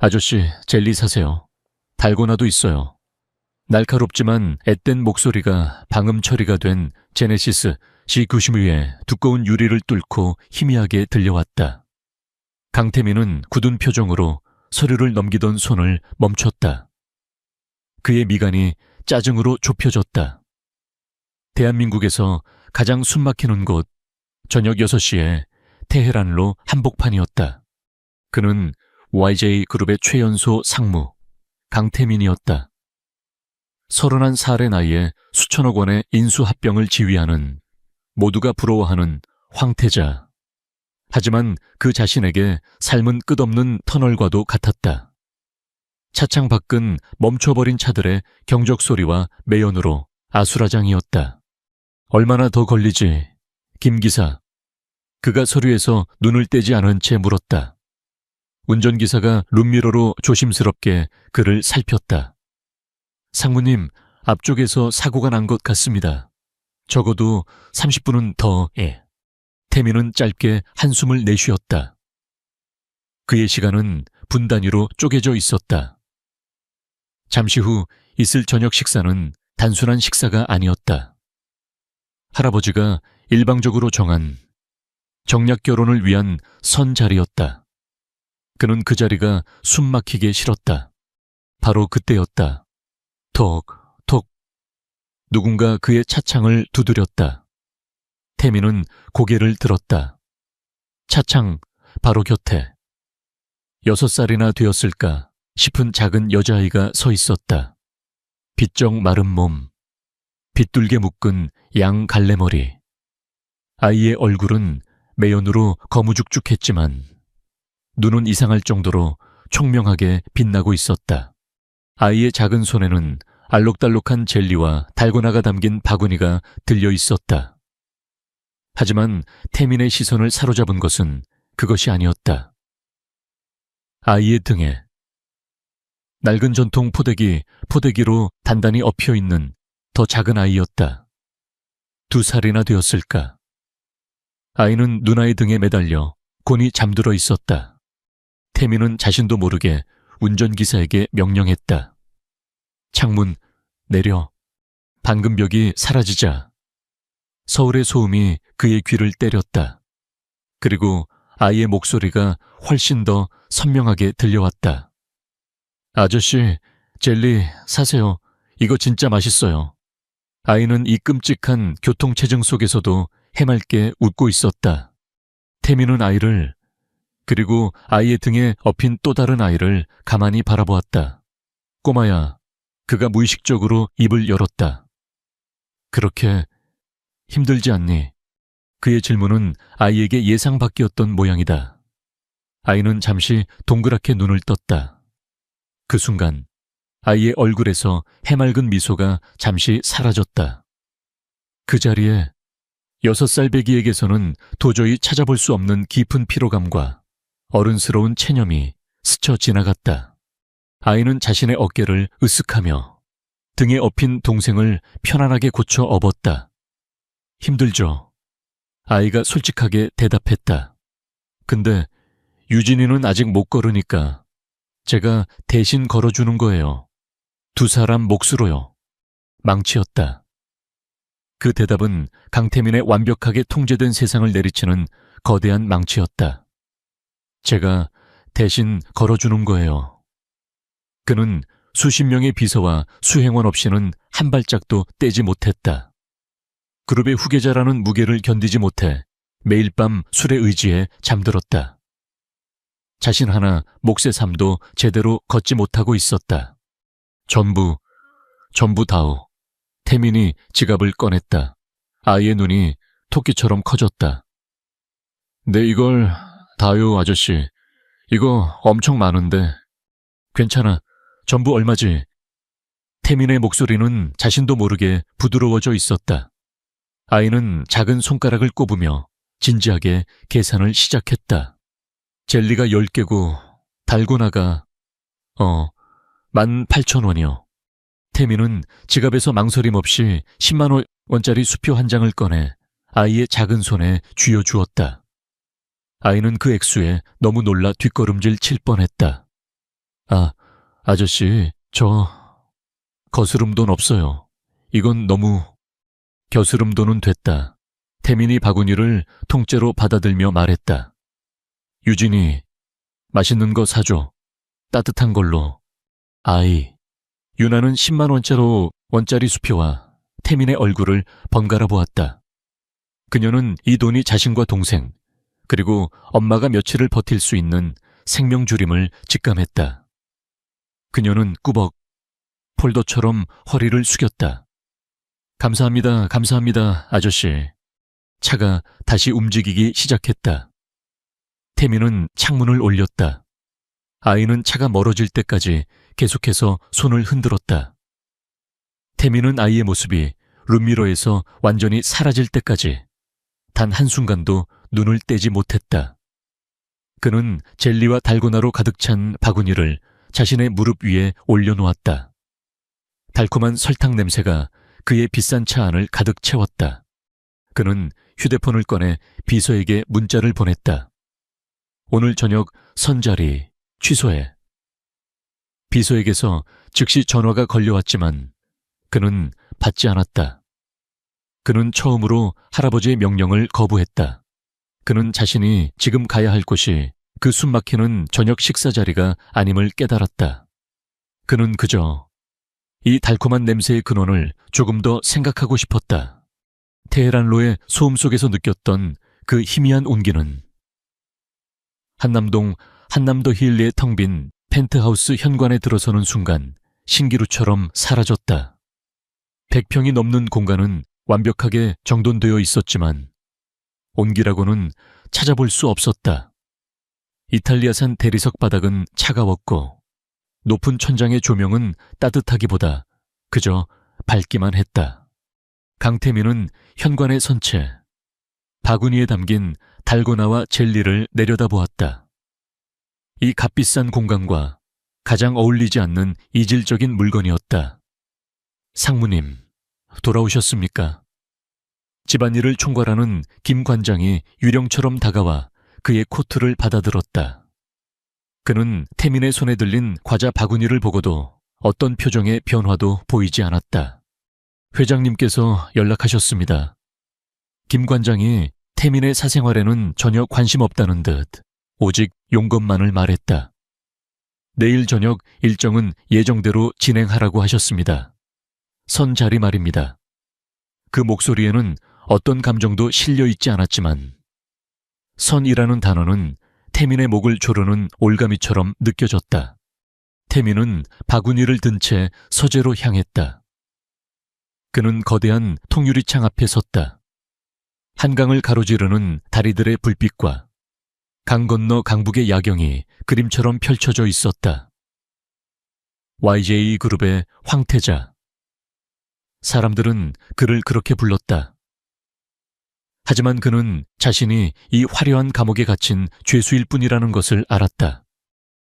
아저씨, 젤리 사세요. 달고나도 있어요. 날카롭지만 앳된 목소리가 방음 처리가 된 제네시스 C90의 두꺼운 유리를 뚫고 희미하게 들려왔다. 강태민은 굳은 표정으로 서류를 넘기던 손을 멈췄다. 그의 미간이 짜증으로 좁혀졌다. 대한민국에서 가장 숨막히는 곳, 저녁 6시에 테헤란로 한복판이었다. 그는 YJ그룹의 최연소 상무, 강태민이었다. 31살의 나이에 수천억 원의 인수합병을 지휘하는, 모두가 부러워하는 황태자. 하지만 그 자신에게 삶은 끝없는 터널과도 같았다. 차창 밖은 멈춰버린 차들의 경적 소리와 매연으로 아수라장이었다. 얼마나 더 걸리지? 김 기사. 그가 서류에서 눈을 떼지 않은 채 물었다. 운전기사가 룸미러로 조심스럽게 그를 살폈다. 상무님, 앞쪽에서 사고가 난 것 같습니다. 적어도 30분은 더. 태민은 짧게 한숨을 내쉬었다. 그의 시간은 분 단위로 쪼개져 있었다. 잠시 후 있을 저녁 식사는 단순한 식사가 아니었다. 할아버지가 일방적으로 정한 정략 결혼을 위한 선 자리였다. 그는 그 자리가 숨 막히게 싫었다. 바로 그때였다. 톡, 톡. 누군가 그의 차창을 두드렸다. 태민은 고개를 들었다. 차창 바로 곁에 6살이나 되었을까 싶은 작은 여자아이가 서 있었다. 빗정 마른 몸, 빗둘게 묶은 양 갈래머리. 아이의 얼굴은 매연으로 거무죽죽했지만 눈은 이상할 정도로 총명하게 빛나고 있었다. 아이의 작은 손에는 알록달록한 젤리와 달고나가 담긴 바구니가 들려 있었다. 하지만 태민의 시선을 사로잡은 것은 그것이 아니었다. 아이의 등에 낡은 전통 포대기로 단단히 엎여 있는 더 작은 아이였다. 2살이나 되었을까. 아이는 누나의 등에 매달려 곤히 잠들어 있었다. 태민은 자신도 모르게 운전기사에게 명령했다. 창문 내려. 방금 벽이 사라지자 서울의 소음이 그의 귀를 때렸다. 그리고 아이의 목소리가 훨씬 더 선명하게 들려왔다. 아저씨, 젤리 사세요. 이거 진짜 맛있어요. 아이는 이 끔찍한 교통체증 속에서도 해맑게 웃고 있었다. 태민은 아이를, 그리고 아이의 등에 엎인 또 다른 아이를 가만히 바라보았다. 꼬마야, 그가 무의식적으로 입을 열었다. 그렇게 힘들지 않니? 그의 질문은 아이에게 예상 밖이었던 모양이다. 아이는 잠시 동그랗게 눈을 떴다. 그 순간 아이의 얼굴에서 해맑은 미소가 잠시 사라졌다. 그 자리에 6살 배기에게서는 도저히 찾아볼 수 없는 깊은 피로감과 어른스러운 체념이 스쳐 지나갔다. 아이는 자신의 어깨를 으쓱하며 등에 엎인 동생을 편안하게 고쳐 업었다. 힘들죠? 아이가 솔직하게 대답했다. 근데 유진이는 아직 못 걸으니까 제가 대신 걸어주는 거예요. 2사람 몫으로요. 망치였다. 그 대답은 강태민의 완벽하게 통제된 세상을 내리치는 거대한 망치였다. 제가 대신 걸어주는 거예요. 그는 수십 명의 비서와 수행원 없이는 한 발짝도 떼지 못했다. 그룹의 후계자라는 무게를 견디지 못해 매일 밤 술에 의지해 잠들었다. 자신 하나 몫의 삶도 제대로 걷지 못하고 있었다. 전부 다오. 태민이 지갑을 꺼냈다. 아이의 눈이 토끼처럼 커졌다. 네, 이걸 다요, 아저씨. 이거 엄청 많은데. 괜찮아. 전부 얼마지? 태민의 목소리는 자신도 모르게 부드러워져 있었다. 아이는 작은 손가락을 꼽으며 진지하게 계산을 시작했다. 젤리가 10개고 달고나가 18,000원이요. 태민은 지갑에서 망설임 없이 10만 원짜리 수표 한 장을 꺼내 아이의 작은 손에 쥐어주었다. 아이는 그 액수에 너무 놀라 뒷걸음질 칠 뻔했다. 아저씨, 거스름돈 없어요. 이건 너무... 겨스름돈은 됐다. 태민이 바구니를 통째로 받아들며 말했다. 유진이, 맛있는 거 사줘. 따뜻한 걸로. 아이. 유나는 10만 원짜리 수표와 태민의 얼굴을 번갈아 보았다. 그녀는 이 돈이 자신과 동생, 그리고 엄마가 며칠을 버틸 수 있는 생명줄임을 직감했다. 그녀는 꾸벅 폴더처럼 허리를 숙였다. 감사합니다, 아저씨. 차가 다시 움직이기 시작했다. 태민은 창문을 올렸다. 아이는 차가 멀어질 때까지 계속해서 손을 흔들었다. 태민은 아이의 모습이 룸미러에서 완전히 사라질 때까지 단 한순간도 눈을 떼지 못했다. 그는 젤리와 달고나로 가득 찬 바구니를 자신의 무릎 위에 올려놓았다. 달콤한 설탕 냄새가 그의 비싼 차 안을 가득 채웠다. 그는 휴대폰을 꺼내 비서에게 문자를 보냈다. 오늘 저녁 선자리 취소해. 비서에게서 즉시 전화가 걸려왔지만 그는 받지 않았다. 그는 처음으로 할아버지의 명령을 거부했다. 그는 자신이 지금 가야 할 곳이 그 숨막히는 저녁 식사 자리가 아님을 깨달았다. 그는 그저 이 달콤한 냄새의 근원을 조금 더 생각하고 싶었다. 테헤란로의 소음 속에서 느꼈던 그 희미한 온기는 한남도 힐리의 텅 빈 펜트하우스 현관에 들어서는 순간 신기루처럼 사라졌다. 100평이 넘는 공간은 완벽하게 정돈되어 있었지만 온기라고는 찾아볼 수 없었다. 이탈리아산 대리석 바닥은 차가웠고 높은 천장의 조명은 따뜻하기보다 그저 밝기만 했다. 강태민은 현관에 선 채 바구니에 담긴 달고나와 젤리를 내려다보았다. 이 값비싼 공간과 가장 어울리지 않는 이질적인 물건이었다. 상무님, 돌아오셨습니까? 집안일을 총괄하는 김 관장이 유령처럼 다가와 그의 코트를 받아들었다. 그는 태민의 손에 들린 과자 바구니를 보고도 어떤 표정의 변화도 보이지 않았다. 회장님께서 연락하셨습니다. 김 관장이 태민의 사생활에는 전혀 관심 없다는 듯 오직 용건만을 말했다. 내일 저녁 일정은 예정대로 진행하라고 하셨습니다. 선 자리 말입니다. 그 목소리에는 어떤 감정도 실려 있지 않았지만 선이라는 단어는 태민의 목을 조르는 올가미처럼 느껴졌다. 태민은 바구니를 든 채 서재로 향했다. 그는 거대한 통유리창 앞에 섰다. 한강을 가로지르는 다리들의 불빛과 강 건너 강북의 야경이 그림처럼 펼쳐져 있었다. YJ 그룹의 황태자. 사람들은 그를 그렇게 불렀다. 하지만 그는 자신이 이 화려한 감옥에 갇힌 죄수일 뿐이라는 것을 알았다.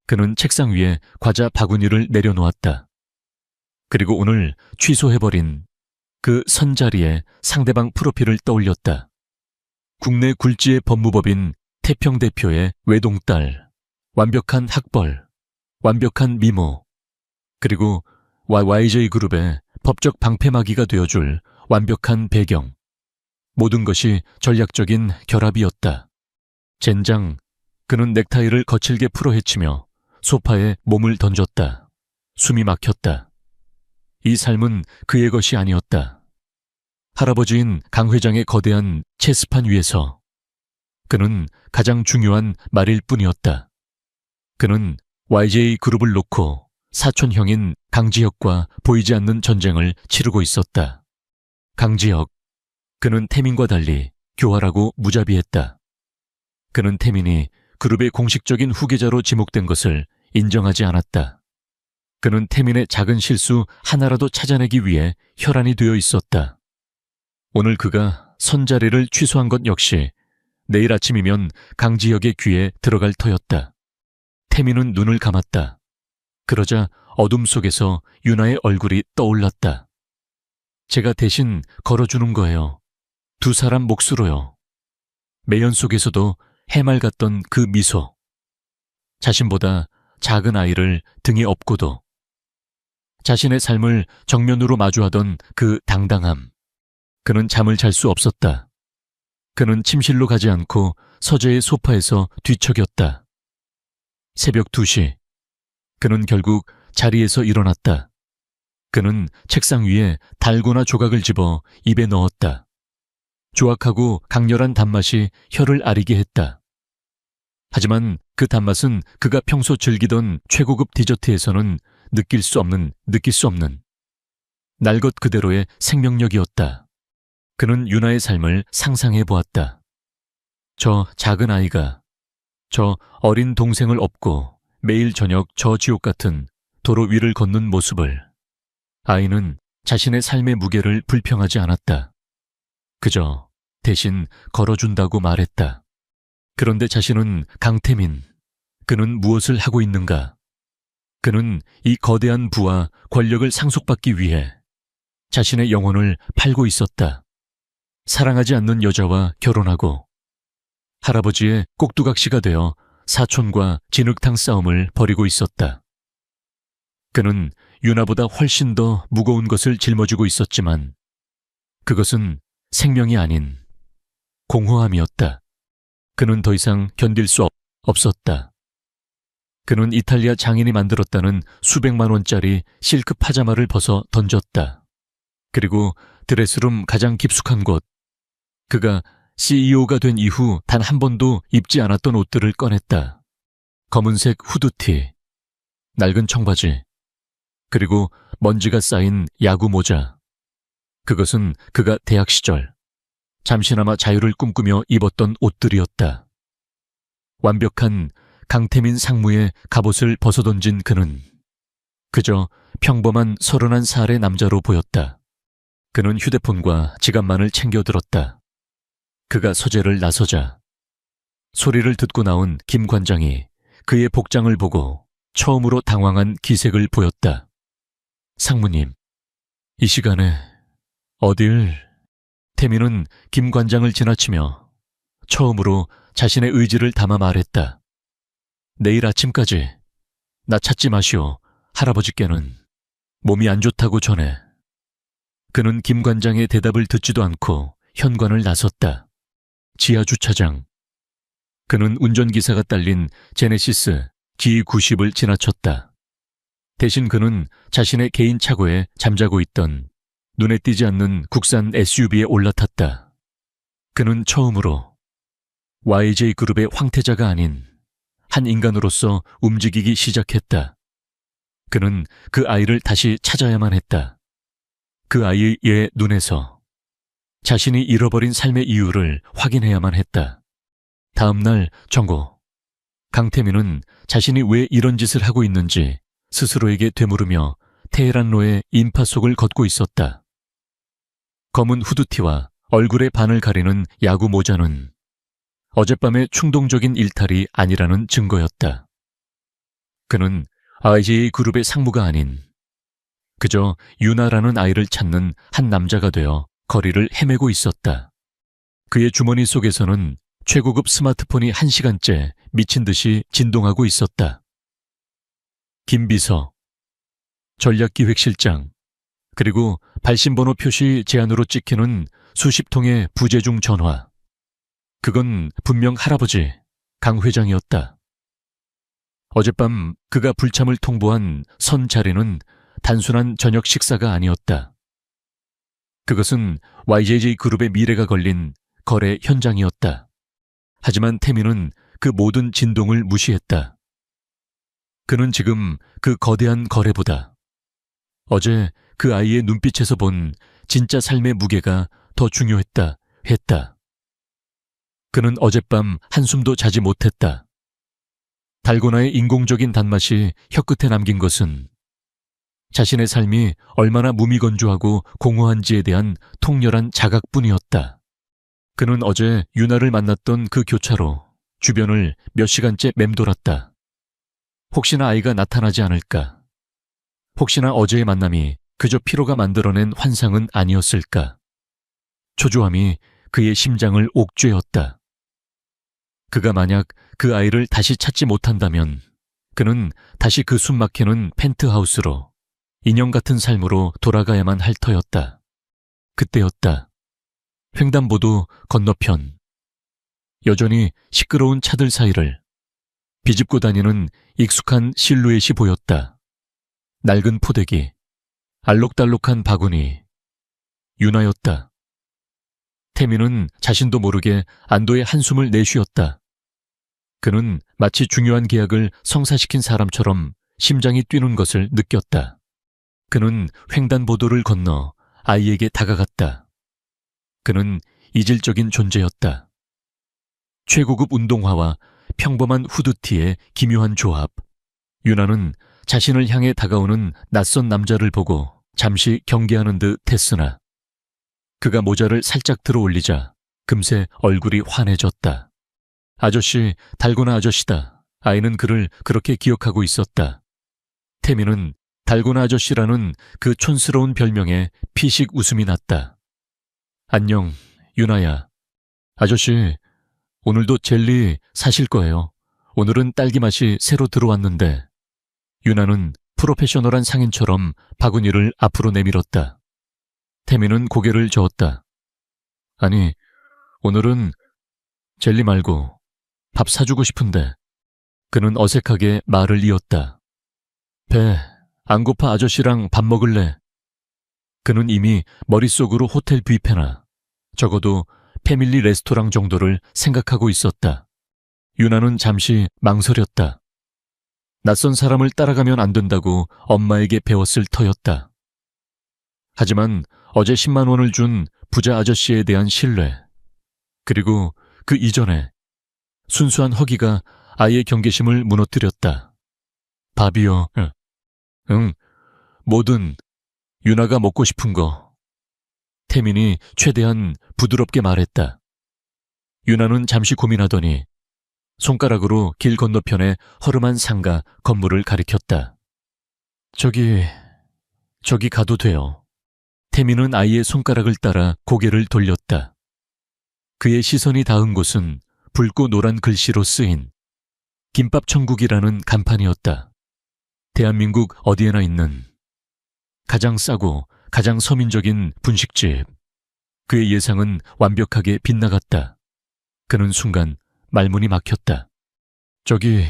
그는 책상 위에 과자 바구니를 내려놓았다. 그리고 오늘 취소해버린 그 선자리에 상대방 프로필을 떠올렸다. 국내 굴지의 법무법인 태평 대표의 외동딸, 완벽한 학벌, 완벽한 미모, 그리고 YJ 그룹의 법적 방패막이가 되어줄 완벽한 배경. 모든 것이 전략적인 결합이었다. 젠장, 그는 넥타이를 거칠게 풀어헤치며 소파에 몸을 던졌다. 숨이 막혔다. 이 삶은 그의 것이 아니었다. 할아버지인 강 회장의 거대한 체스판 위에서 그는 가장 중요한 말일 뿐이었다. 그는 YJ 그룹을 놓고 사촌형인 강지혁과 보이지 않는 전쟁을 치르고 있었다. 강지혁, 그는 태민과 달리 교활하고 무자비했다. 그는 태민이 그룹의 공식적인 후계자로 지목된 것을 인정하지 않았다. 그는 태민의 작은 실수 하나라도 찾아내기 위해 혈안이 되어 있었다. 오늘 그가 선자리를 취소한 것 역시 내일 아침이면 강지혁의 귀에 들어갈 터였다. 태민은 눈을 감았다. 그러자 어둠 속에서 유나의 얼굴이 떠올랐다. 제가 대신 걸어주는 거예요. 두 사람 몫으로요. 매연 속에서도 해맑았던 그 미소. 자신보다 작은 아이를 등에 업고도 자신의 삶을 정면으로 마주하던 그 당당함. 그는 잠을 잘 수 없었다. 그는 침실로 가지 않고 서재의 소파에서 뒤척였다. 새벽 2시. 그는 결국 자리에서 일어났다. 그는 책상 위에 달고나 조각을 집어 입에 넣었다. 조악하고 강렬한 단맛이 혀를 아리게 했다. 하지만 그 단맛은 그가 평소 즐기던 최고급 디저트에서는 느낄 수 없는 날 것 그대로의 생명력이었다. 그는 유나의 삶을 상상해 보았다. 저 작은 아이가, 저 어린 동생을 업고 매일 저녁 저 지옥 같은 도로 위를 걷는 모습을. 아이는 자신의 삶의 무게를 불평하지 않았다. 그저 대신 걸어준다고 말했다. 그런데 자신은 강태민. 그는 무엇을 하고 있는가? 그는 이 거대한 부와 권력을 상속받기 위해 자신의 영혼을 팔고 있었다. 사랑하지 않는 여자와 결혼하고 할아버지의 꼭두각시가 되어 사촌과 진흙탕 싸움을 벌이고 있었다. 그는 유나보다 훨씬 더 무거운 것을 짊어지고 있었지만 그것은 생명이 아닌 공허함이었다. 그는 더 이상 견딜 수 없었다. 그는 이탈리아 장인이 만들었다는 수백만 원짜리 실크 파자마를 벗어 던졌다. 그리고 드레스룸 가장 깊숙한 곳, 그가 CEO가 된 이후 단 한 번도 입지 않았던 옷들을 꺼냈다. 검은색 후드티, 낡은 청바지, 그리고 먼지가 쌓인 야구 모자. 그것은 그가 대학 시절 잠시나마 자유를 꿈꾸며 입었던 옷들이었다. 완벽한 강태민 상무의 갑옷을 벗어던진 그는 그저 평범한 31살의 남자로 보였다. 그는 휴대폰과 지갑만을 챙겨들었다. 그가 서재를 나서자 소리를 듣고 나온 김 관장이 그의 복장을 보고 처음으로 당황한 기색을 보였다. 상무님, 이 시간에 어딜? 태민은 김 관장을 지나치며 처음으로 자신의 의지를 담아 말했다. 내일 아침까지 나 찾지 마시오. 할아버지께는 몸이 안 좋다고 전해. 그는 김 관장의 대답을 듣지도 않고 현관을 나섰다. 지하 주차장. 그는 운전기사가 딸린 제네시스 G90을 지나쳤다. 대신 그는 자신의 개인 차고에 잠자고 있던 눈에 띄지 않는 국산 SUV에 올라탔다. 그는 처음으로 YJ그룹의 황태자가 아닌 한 인간으로서 움직이기 시작했다. 그는 그 아이를 다시 찾아야만 했다. 그 아이의 눈에서 자신이 잃어버린 삶의 이유를 확인해야만 했다. 다음 날 정오, 강태민은 자신이 왜 이런 짓을 하고 있는지 스스로에게 되물으며 테헤란로의 인파 속을 걷고 있었다. 검은 후드티와 얼굴의 반을 가리는 야구 모자는 어젯밤의 충동적인 일탈이 아니라는 증거였다. 그는 IJ 그룹의 상무가 아닌 그저 유나라는 아이를 찾는 한 남자가 되어 거리를 헤매고 있었다. 그의 주머니 속에서는 최고급 스마트폰이 1시간째 미친 듯이 진동하고 있었다. 김비서, 전략기획실장, 그리고 발신번호 표시 제한으로 찍히는 수십 통의 부재중 전화. 그건 분명 할아버지, 강 회장이었다. 어젯밤 그가 불참을 통보한 선 자리는 단순한 저녁 식사가 아니었다. 그것은 YJJ 그룹의 미래가 걸린 거래 현장이었다. 하지만 태민은 그 모든 진동을 무시했다. 그는 지금 그 거대한 거래보다 어제 그 아이의 눈빛에서 본 진짜 삶의 무게가 더 중요했다 했다. 그는 어젯밤 한숨도 자지 못했다. 달고나의 인공적인 단맛이 혀끝에 남긴 것은 자신의 삶이 얼마나 무미건조하고 공허한지에 대한 통렬한 자각뿐이었다. 그는 어제 유나를 만났던 그 교차로 주변을 몇 시간째 맴돌았다. 혹시나 아이가 나타나지 않을까? 혹시나 어제의 만남이 그저 피로가 만들어낸 환상은 아니었을까? 초조함이 그의 심장을 옥죄었다. 그가 만약 그 아이를 다시 찾지 못한다면 그는 다시 그 숨막히는 펜트하우스로 인형 같은 삶으로 돌아가야만 할 터였다. 그때였다. 횡단보도 건너편. 여전히 시끄러운 차들 사이를 비집고 다니는 익숙한 실루엣이 보였다. 낡은 포대기, 알록달록한 바구니. 유나였다. 태민은 자신도 모르게 안도의 한숨을 내쉬었다. 그는 마치 중요한 계약을 성사시킨 사람처럼 심장이 뛰는 것을 느꼈다. 그는 횡단보도를 건너 아이에게 다가갔다. 그는 이질적인 존재였다. 최고급 운동화와 평범한 후드티의 기묘한 조합. 유나는 자신을 향해 다가오는 낯선 남자를 보고 잠시 경계하는 듯 했으나 그가 모자를 살짝 들어 올리자 금세 얼굴이 환해졌다. 아저씨, 달고나 아저씨다. 아이는 그를 그렇게 기억하고 있었다. 태민은 달고나 아저씨라는 그 촌스러운 별명에 피식 웃음이 났다. 안녕, 유나야. 아저씨, 오늘도 젤리 사실 거예요. 오늘은 딸기 맛이 새로 들어왔는데. 유나는 프로페셔널한 상인처럼 바구니를 앞으로 내밀었다. 태민은 고개를 저었다. 아니, 오늘은 젤리 말고 밥 사주고 싶은데. 그는 어색하게 말을 이었다. 배, 안 고파 아저씨랑 밥 먹을래? 그는 이미 머릿속으로 호텔 뷔페나 적어도 패밀리 레스토랑 정도를 생각하고 있었다. 유나는 잠시 망설였다. 낯선 사람을 따라가면 안 된다고 엄마에게 배웠을 터였다. 하지만 어제 10만 원을 준 부자 아저씨에 대한 신뢰, 그리고 그 이전에 순수한 허기가 아이의 경계심을 무너뜨렸다. 밥이요. 응, 뭐든 유나가 먹고 싶은 거. 태민이 최대한 부드럽게 말했다. 유나는 잠시 고민하더니 손가락으로 길 건너편에 허름한 상가 건물을 가리켰다. 저기 가도 돼요. 태민은 아이의 손가락을 따라 고개를 돌렸다. 그의 시선이 닿은 곳은 붉고 노란 글씨로 쓰인 김밥 천국이라는 간판이었다. 대한민국 어디에나 있는 가장 싸고 가장 서민적인 분식집. 그의 예상은 완벽하게 빗나갔다. 그는 순간 말문이 막혔다. 저기,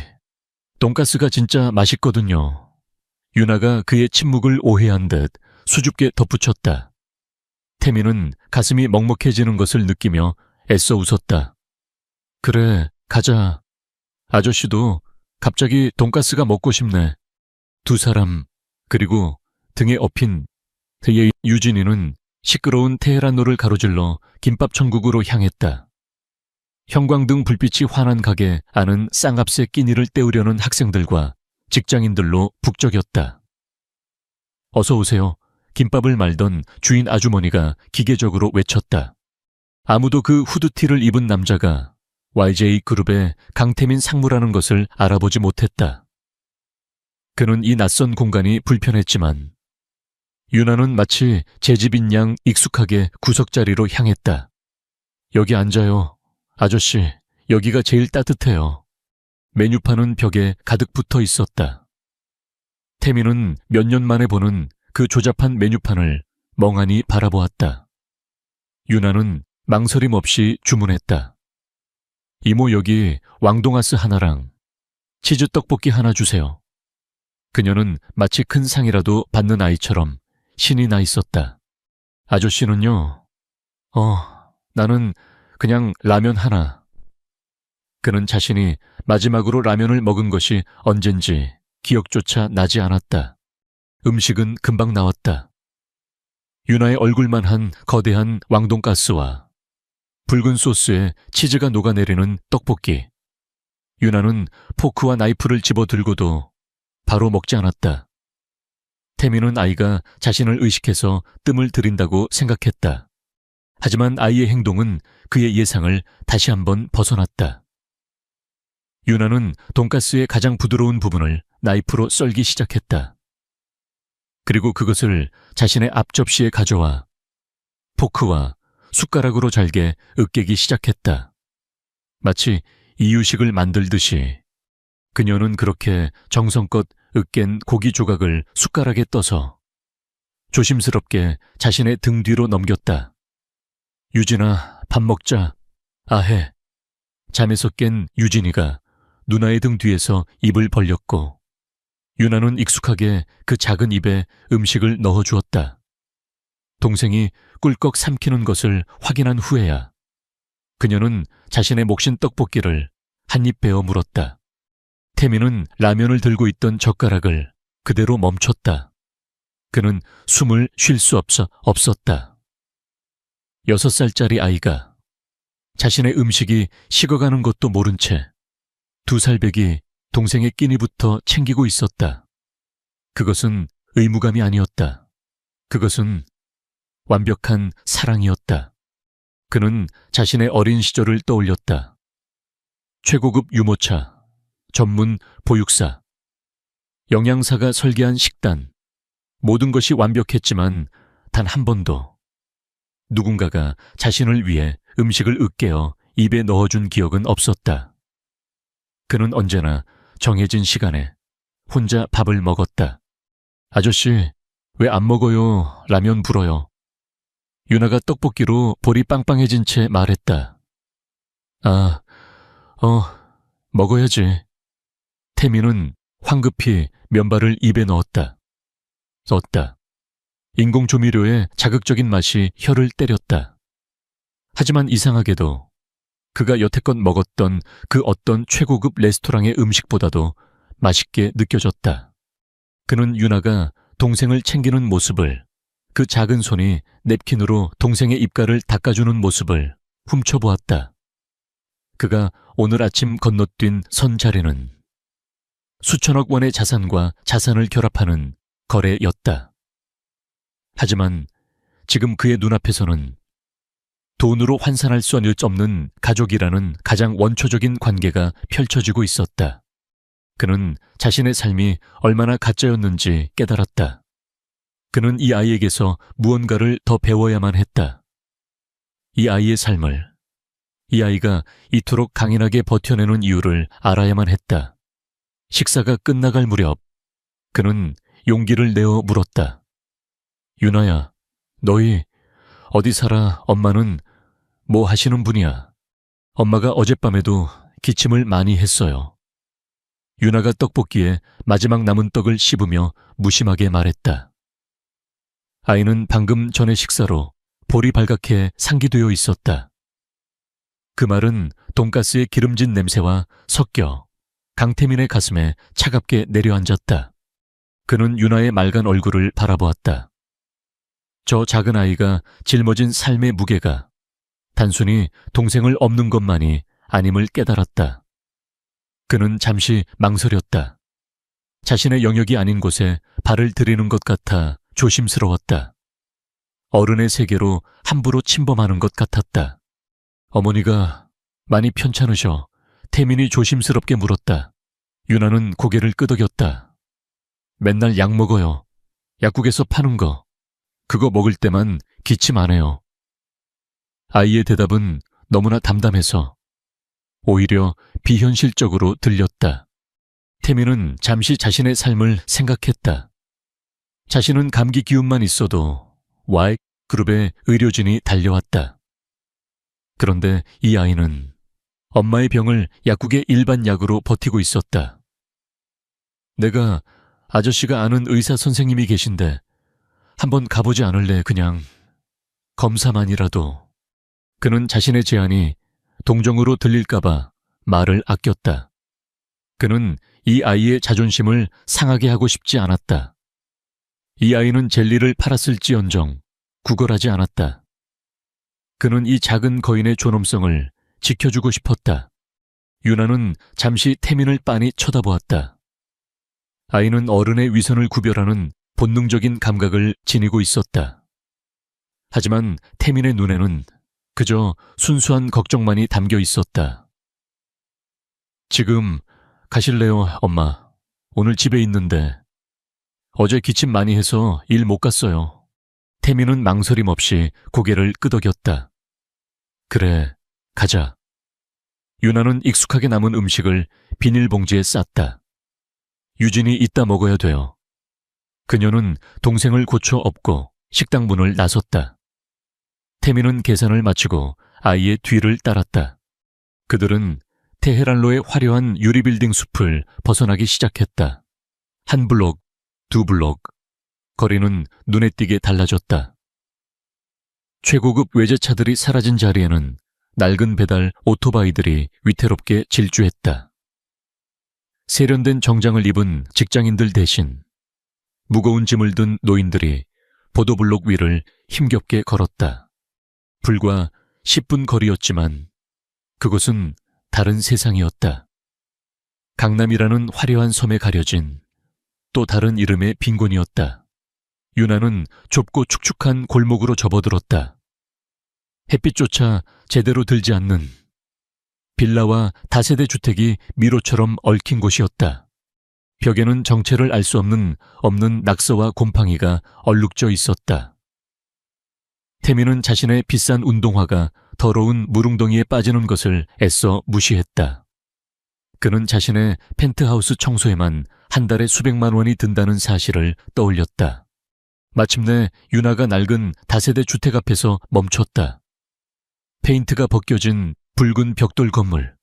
돈가스가 진짜 맛있거든요. 유나가 그의 침묵을 오해한 듯 수줍게 덧붙였다. 태민은 가슴이 먹먹해지는 것을 느끼며 애써 웃었다. 그래, 가자. 아저씨도 갑자기 돈가스가 먹고 싶네. 두 사람, 그리고 등에 엎인 그의 유진이는 시끄러운 테헤란로를 가로질러 김밥 천국으로 향했다. 형광등 불빛이 환한 가게 아는 쌍합새 끼니를 때우려는 학생들과 직장인들로 북적였다. 어서 오세요. 김밥을 말던 주인 아주머니가 기계적으로 외쳤다. 아무도 그 후드티를 입은 남자가 YJ그룹의 강태민 상무라는 것을 알아보지 못했다. 그는 이 낯선 공간이 불편했지만 유나는 마치 제 집인 양 익숙하게 구석자리로 향했다. 여기 앉아요. 아저씨, 여기가 제일 따뜻해요. 메뉴판은 벽에 가득 붙어 있었다. 태민은 몇 년 만에 보는 그 조잡한 메뉴판을 멍하니 바라보았다. 유나는 망설임 없이 주문했다. 이모 여기 왕동아스 하나랑 치즈 떡볶이 하나 주세요. 그녀는 마치 큰 상이라도 받는 아이처럼 신이 나 있었다. 아저씨는요? 나는 그냥 라면 하나. 그는 자신이 마지막으로 라면을 먹은 것이 언젠지 기억조차 나지 않았다. 음식은 금방 나왔다. 유나의 얼굴만 한 거대한 왕돈가스와 붉은 소스에 치즈가 녹아내리는 떡볶이. 유나는 포크와 나이프를 집어들고도 바로 먹지 않았다. 태민은 아이가 자신을 의식해서 뜸을 들인다고 생각했다. 하지만 아이의 행동은 그의 예상을 다시 한번 벗어났다. 유나는 돈가스의 가장 부드러운 부분을 나이프로 썰기 시작했다. 그리고 그것을 자신의 앞접시에 가져와 포크와 숟가락으로 잘게 으깨기 시작했다. 마치 이유식을 만들듯이 그녀는 그렇게 정성껏 으깬 고기 조각을 숟가락에 떠서 조심스럽게 자신의 등 뒤로 넘겼다. 유진아, 밥 먹자. 아해. 잠에서 깬 유진이가 누나의 등 뒤에서 입을 벌렸고 유나는 익숙하게 그 작은 입에 음식을 넣어주었다. 동생이 꿀꺽 삼키는 것을 확인한 후에야 그녀는 자신의 몫인 떡볶이를 한 입 베어 물었다. 태민은 라면을 들고 있던 젓가락을 그대로 멈췄다. 그는 숨을 쉴 수 없었다. 6살짜리 아이가 자신의 음식이 식어가는 것도 모른 채 2살배기 동생의 끼니부터 챙기고 있었다. 그것은 의무감이 아니었다. 그것은 완벽한 사랑이었다. 그는 자신의 어린 시절을 떠올렸다. 최고급 유모차, 전문 보육사, 영양사가 설계한 식단, 모든 것이 완벽했지만 단 한 번도 누군가가 자신을 위해 음식을 으깨어 입에 넣어준 기억은 없었다. 그는 언제나 정해진 시간에 혼자 밥을 먹었다. 아저씨, 왜 안 먹어요? 라면 불어요. 유나가 떡볶이로 볼이 빵빵해진 채 말했다. 먹어야지. 태민은 황급히 면발을 입에 넣었다. 인공조미료의 자극적인 맛이 혀를 때렸다. 하지만 이상하게도 그가 여태껏 먹었던 그 어떤 최고급 레스토랑의 음식보다도 맛있게 느껴졌다. 그는 유나가 동생을 챙기는 모습을, 그 작은 손이 냅킨으로 동생의 입가를 닦아주는 모습을 훔쳐보았다. 그가 오늘 아침 건너뛴 선 자리는 수천억 원의 자산과 자산을 결합하는 거래였다. 하지만 지금 그의 눈앞에서는 돈으로 환산할 수 없는 가족이라는 가장 원초적인 관계가 펼쳐지고 있었다. 그는 자신의 삶이 얼마나 가짜였는지 깨달았다. 그는 이 아이에게서 무언가를 더 배워야만 했다. 이 아이의 삶을, 이 아이가 이토록 강인하게 버텨내는 이유를 알아야만 했다. 식사가 끝나갈 무렵 그는 용기를 내어 물었다. 유나야, 너희 어디 살아? 엄마는 뭐 하시는 분이야? 엄마가 어젯밤에도 기침을 많이 했어요. 유나가 떡볶이에 마지막 남은 떡을 씹으며 무심하게 말했다. 아이는 방금 전의 식사로 볼이 발갛게 상기되어 있었다. 그 말은 돈가스의 기름진 냄새와 섞여 강태민의 가슴에 차갑게 내려앉았다. 그는 유나의 맑은 얼굴을 바라보았다. 저 작은 아이가 짊어진 삶의 무게가 단순히 동생을 업는 것만이 아님을 깨달았다. 그는 잠시 망설였다. 자신의 영역이 아닌 곳에 발을 들이는 것 같아 조심스러웠다. 어른의 세계로 함부로 침범하는 것 같았다. 어머니가 많이 편찮으셔. 태민이 조심스럽게 물었다. 유나는 고개를 끄덕였다. 맨날 약 먹어요. 약국에서 파는 거. 그거 먹을 때만 기침 안 해요. 아이의 대답은 너무나 담담해서 오히려 비현실적으로 들렸다. 태민은 잠시 자신의 삶을 생각했다. 자신은 감기 기운만 있어도 Y 그룹의 의료진이 달려왔다. 그런데 이 아이는 엄마의 병을 약국의 일반 약으로 버티고 있었다. 내가 아저씨가 아는 의사 선생님이 계신데 한번 가보지 않을래? 그냥 검사만이라도. 그는 자신의 제안이 동정으로 들릴까봐 말을 아꼈다. 그는 이 아이의 자존심을 상하게 하고 싶지 않았다. 이 아이는 젤리를 팔았을지언정 구걸하지 않았다. 그는 이 작은 거인의 존엄성을 지켜주고 싶었다. 유나는 잠시 태민을 빤히 쳐다보았다. 아이는 어른의 위선을 구별하는 본능적인 감각을 지니고 있었다. 하지만 태민의 눈에는 그저 순수한 걱정만이 담겨 있었다. 지금 가실래요, 엄마? 오늘 집에 있는데. 어제 기침 많이 해서 일 못 갔어요. 태민은 망설임 없이 고개를 끄덕였다. 그래, 가자. 유나는 익숙하게 남은 음식을 비닐봉지에 쌌다. 유진이 이따 먹어야 돼요. 그녀는 동생을 고쳐 업고 식당 문을 나섰다. 태미는 계산을 마치고 아이의 뒤를 따랐다. 그들은 테헤란로의 화려한 유리빌딩 숲을 벗어나기 시작했다. 한 블록, 두 블록. 거리는 눈에 띄게 달라졌다. 최고급 외제차들이 사라진 자리에는 낡은 배달 오토바이들이 위태롭게 질주했다. 세련된 정장을 입은 직장인들 대신 무거운 짐을 든 노인들이 보도블록 위를 힘겹게 걸었다. 불과 10분 거리였지만 그곳은 다른 세상이었다. 강남이라는 화려한 섬에 가려진 또 다른 이름의 빈곤이었다. 유나는 좁고 축축한 골목으로 접어들었다. 햇빛조차 제대로 들지 않는 빌라와 다세대 주택이 미로처럼 얽힌 곳이었다. 벽에는 정체를 알 수 없는 낙서와 곰팡이가 얼룩져 있었다. 태미는 자신의 비싼 운동화가 더러운 물웅덩이에 빠지는 것을 애써 무시했다. 그는 자신의 펜트하우스 청소에만 한 달에 수백만 원이 든다는 사실을 떠올렸다. 마침내 유나가 낡은 다세대 주택 앞에서 멈췄다. 페인트가 벗겨진 붉은 벽돌 건물.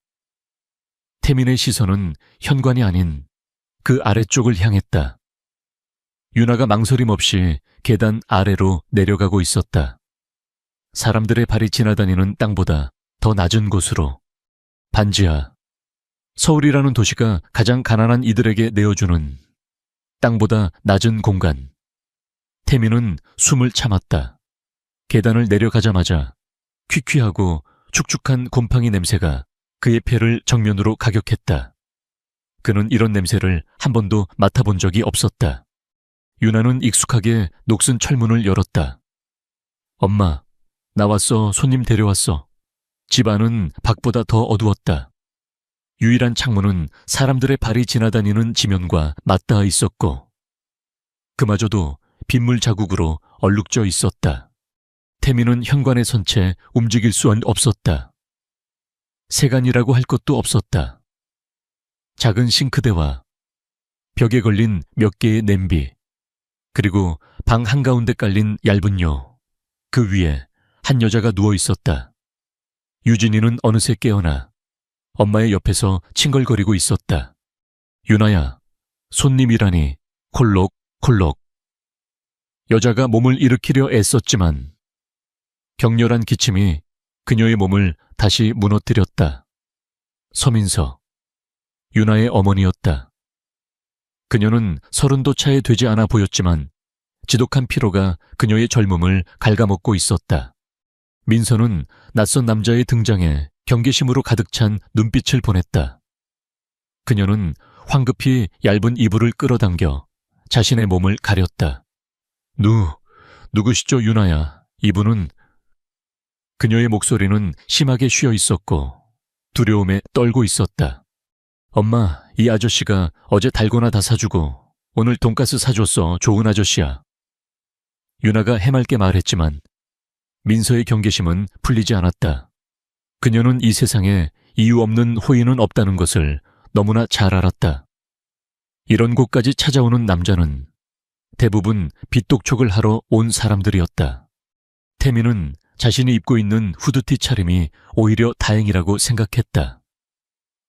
태민의 시선은 현관이 아닌 그 아래쪽을 향했다. 유나가 망설임 없이 계단 아래로 내려가고 있었다. 사람들의 발이 지나다니는 땅보다 더 낮은 곳으로. 반지하. 서울이라는 도시가 가장 가난한 이들에게 내어주는 땅보다 낮은 공간. 태민은 숨을 참았다. 계단을 내려가자마자 퀴퀴하고 축축한 곰팡이 냄새가 그의 폐를 정면으로 가격했다. 그는 이런 냄새를 한 번도 맡아본 적이 없었다. 유나는 익숙하게 녹슨 철문을 열었다. 엄마, 나왔어. 손님 데려왔어. 집 안은 밖보다 더 어두웠다. 유일한 창문은 사람들의 발이 지나다니는 지면과 맞닿아 있었고 그마저도 빗물 자국으로 얼룩져 있었다. 태미는 현관에 선 채 움직일 수 없었다. 세간이라고 할 것도 없었다. 작은 싱크대와 벽에 걸린 몇 개의 냄비, 그리고 방 한가운데 깔린 얇은 요, 그 위에 한 여자가 누워 있었다. 유진이는 어느새 깨어나 엄마의 옆에서 칭얼거리고 있었다. 유나야, 손님이라니. 콜록콜록. 여자가 몸을 일으키려 애썼지만 격렬한 기침이 그녀의 몸을 다시 무너뜨렸다. 서민서, 유나의 어머니였다. 그녀는 30도 차에 되지 않아 보였지만 지독한 피로가 그녀의 젊음을 갉아먹고 있었다. 민서는 낯선 남자의 등장에 경계심으로 가득 찬 눈빛을 보냈다. 그녀는 황급히 얇은 이불을 끌어당겨 자신의 몸을 가렸다. 누구시죠, 유나야? 이분은... 그녀의 목소리는 심하게 쉬어 있었고 두려움에 떨고 있었다. 엄마, 이 아저씨가 어제 달고나 다 사주고 오늘 돈가스 사줬어. 좋은 아저씨야. 유나가 해맑게 말했지만 민서의 경계심은 풀리지 않았다. 그녀는 이 세상에 이유 없는 호의는 없다는 것을 너무나 잘 알았다. 이런 곳까지 찾아오는 남자는 대부분 빚독촉을 하러 온 사람들이었다. 태미는 자신이 입고 있는 후드티 차림이 오히려 다행이라고 생각했다.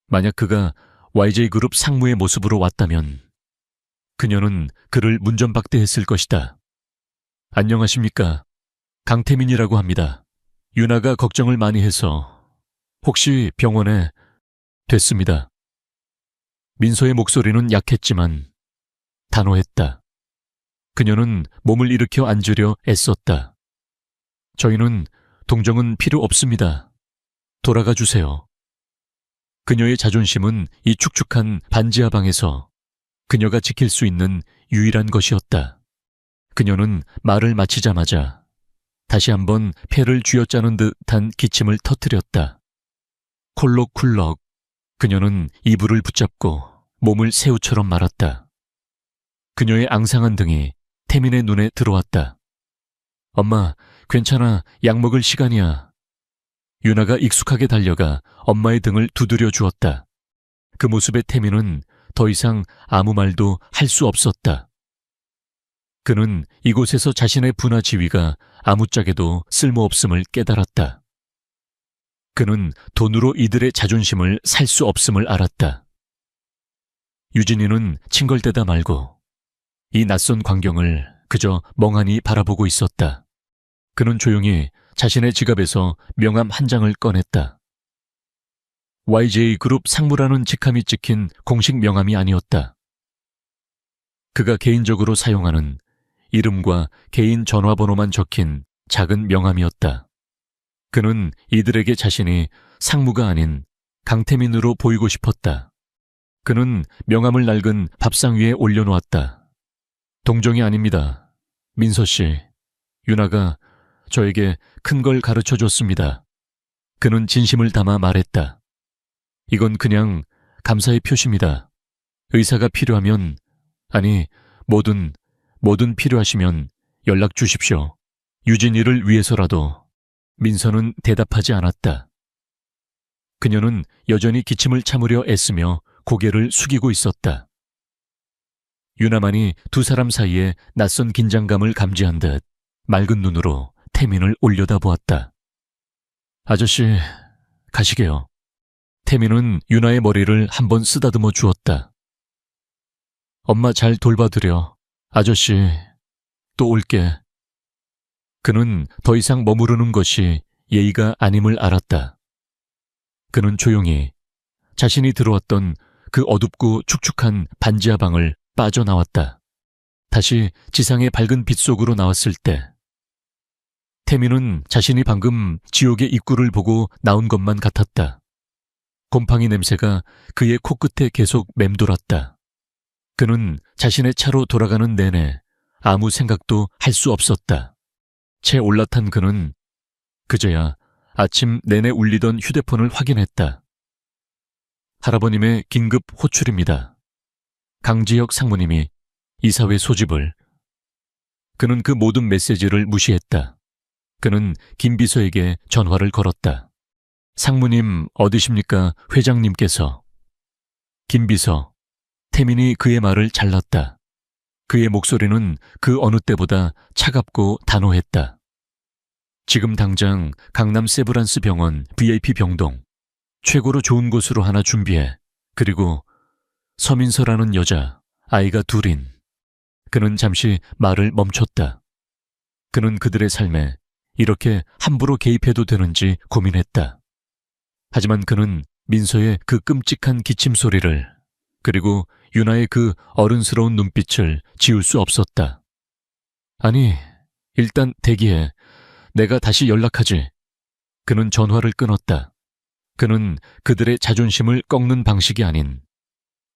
만약 그가 YJ그룹 상무의 모습으로 왔다면 그녀는 그를 문전박대했을 것이다. 안녕하십니까. 강태민이라고 합니다. 유나가 걱정을 많이 해서 혹시 병원에... 됐습니다. 민서의 목소리는 약했지만 단호했다. 그녀는 몸을 일으켜 앉으려 애썼다. 저희는 동정은 필요 없습니다. 돌아가 주세요. 그녀의 자존심은 이 축축한 반지하 방에서 그녀가 지킬 수 있는 유일한 것이었다. 그녀는 말을 마치자마자 다시 한번 폐를 쥐어짜는 듯한 기침을 터뜨렸다. 콜록콜록. 그녀는 이불을 붙잡고 몸을 새우처럼 말았다. 그녀의 앙상한 등이 태민의 눈에 들어왔다. 엄마, 괜찮아. 약 먹을 시간이야. 유나가 익숙하게 달려가 엄마의 등을 두드려 주었다. 그 모습에 태민은 더 이상 아무 말도 할 수 없었다. 그는 이곳에서 자신의 부하 지위가 아무짝에도 쓸모없음을 깨달았다. 그는 돈으로 이들의 자존심을 살 수 없음을 알았다. 유진이는 칭걸대다 말고 이 낯선 광경을 그저 멍하니 바라보고 있었다. 그는 조용히 자신의 지갑에서 명함 한 장을 꺼냈다. YJ그룹 상무라는 직함이 찍힌 공식 명함이 아니었다. 그가 개인적으로 사용하는 이름과 개인 전화번호만 적힌 작은 명함이었다. 그는 이들에게 자신이 상무가 아닌 강태민으로 보이고 싶었다. 그는 명함을 낡은 밥상 위에 올려놓았다. 동정이 아닙니다. 민서 씨, 유나가 저에게 큰 걸 가르쳐 줬습니다. 그는 진심을 담아 말했다. 이건 그냥 감사의 표시입니다. 의사가 필요하면, 아니, 뭐든 필요하시면 연락 주십시오. 유진이를 위해서라도. 민서는 대답하지 않았다. 그녀는 여전히 기침을 참으려 애쓰며 고개를 숙이고 있었다. 유나만이 두 사람 사이에 낯선 긴장감을 감지한 듯 맑은 눈으로 태민을 올려다보았다. 아저씨, 가시게요. 태민은 유나의 머리를 한번 쓰다듬어 주었다. 엄마 잘 돌봐드려. 아저씨, 또 올게. 그는 더 이상 머무르는 것이 예의가 아님을 알았다. 그는 조용히 자신이 들어왔던 그 어둡고 축축한 반지하 방을 빠져나왔다. 다시 지상의 밝은 빛 속으로 나왔을 때 태민은 자신이 방금 지옥의 입구를 보고 나온 것만 같았다. 곰팡이 냄새가 그의 코끝에 계속 맴돌았다. 그는 자신의 차로 돌아가는 내내 아무 생각도 할 수 없었다. 채 올라탄 그는 그제야 아침 내내 울리던 휴대폰을 확인했다. 할아버님의 긴급 호출입니다. 강지혁 상무님이 이사회 소집을. 그는 그 모든 메시지를 무시했다. 그는 김 비서에게 전화를 걸었다. 상무님 어디십니까? 회장님께서. 김 비서. 태민이 그의 말을 잘랐다. 그의 목소리는 그 어느 때보다 차갑고 단호했다. 지금 당장 강남 세브란스 병원 VIP 병동. 최고로 좋은 곳으로 하나 준비해. 그리고 서민서라는 여자, 아이가 둘인. 그는 잠시 말을 멈췄다. 그는 그들의 삶에 이렇게 함부로 개입해도 되는지 고민했다. 하지만 그는 민서의 그 끔찍한 기침 소리를 그리고 유나의 그 어른스러운 눈빛을 지울 수 없었다. 아니, 일단 대기해. 내가 다시 연락하지. 그는 전화를 끊었다. 그는 그들의 자존심을 꺾는 방식이 아닌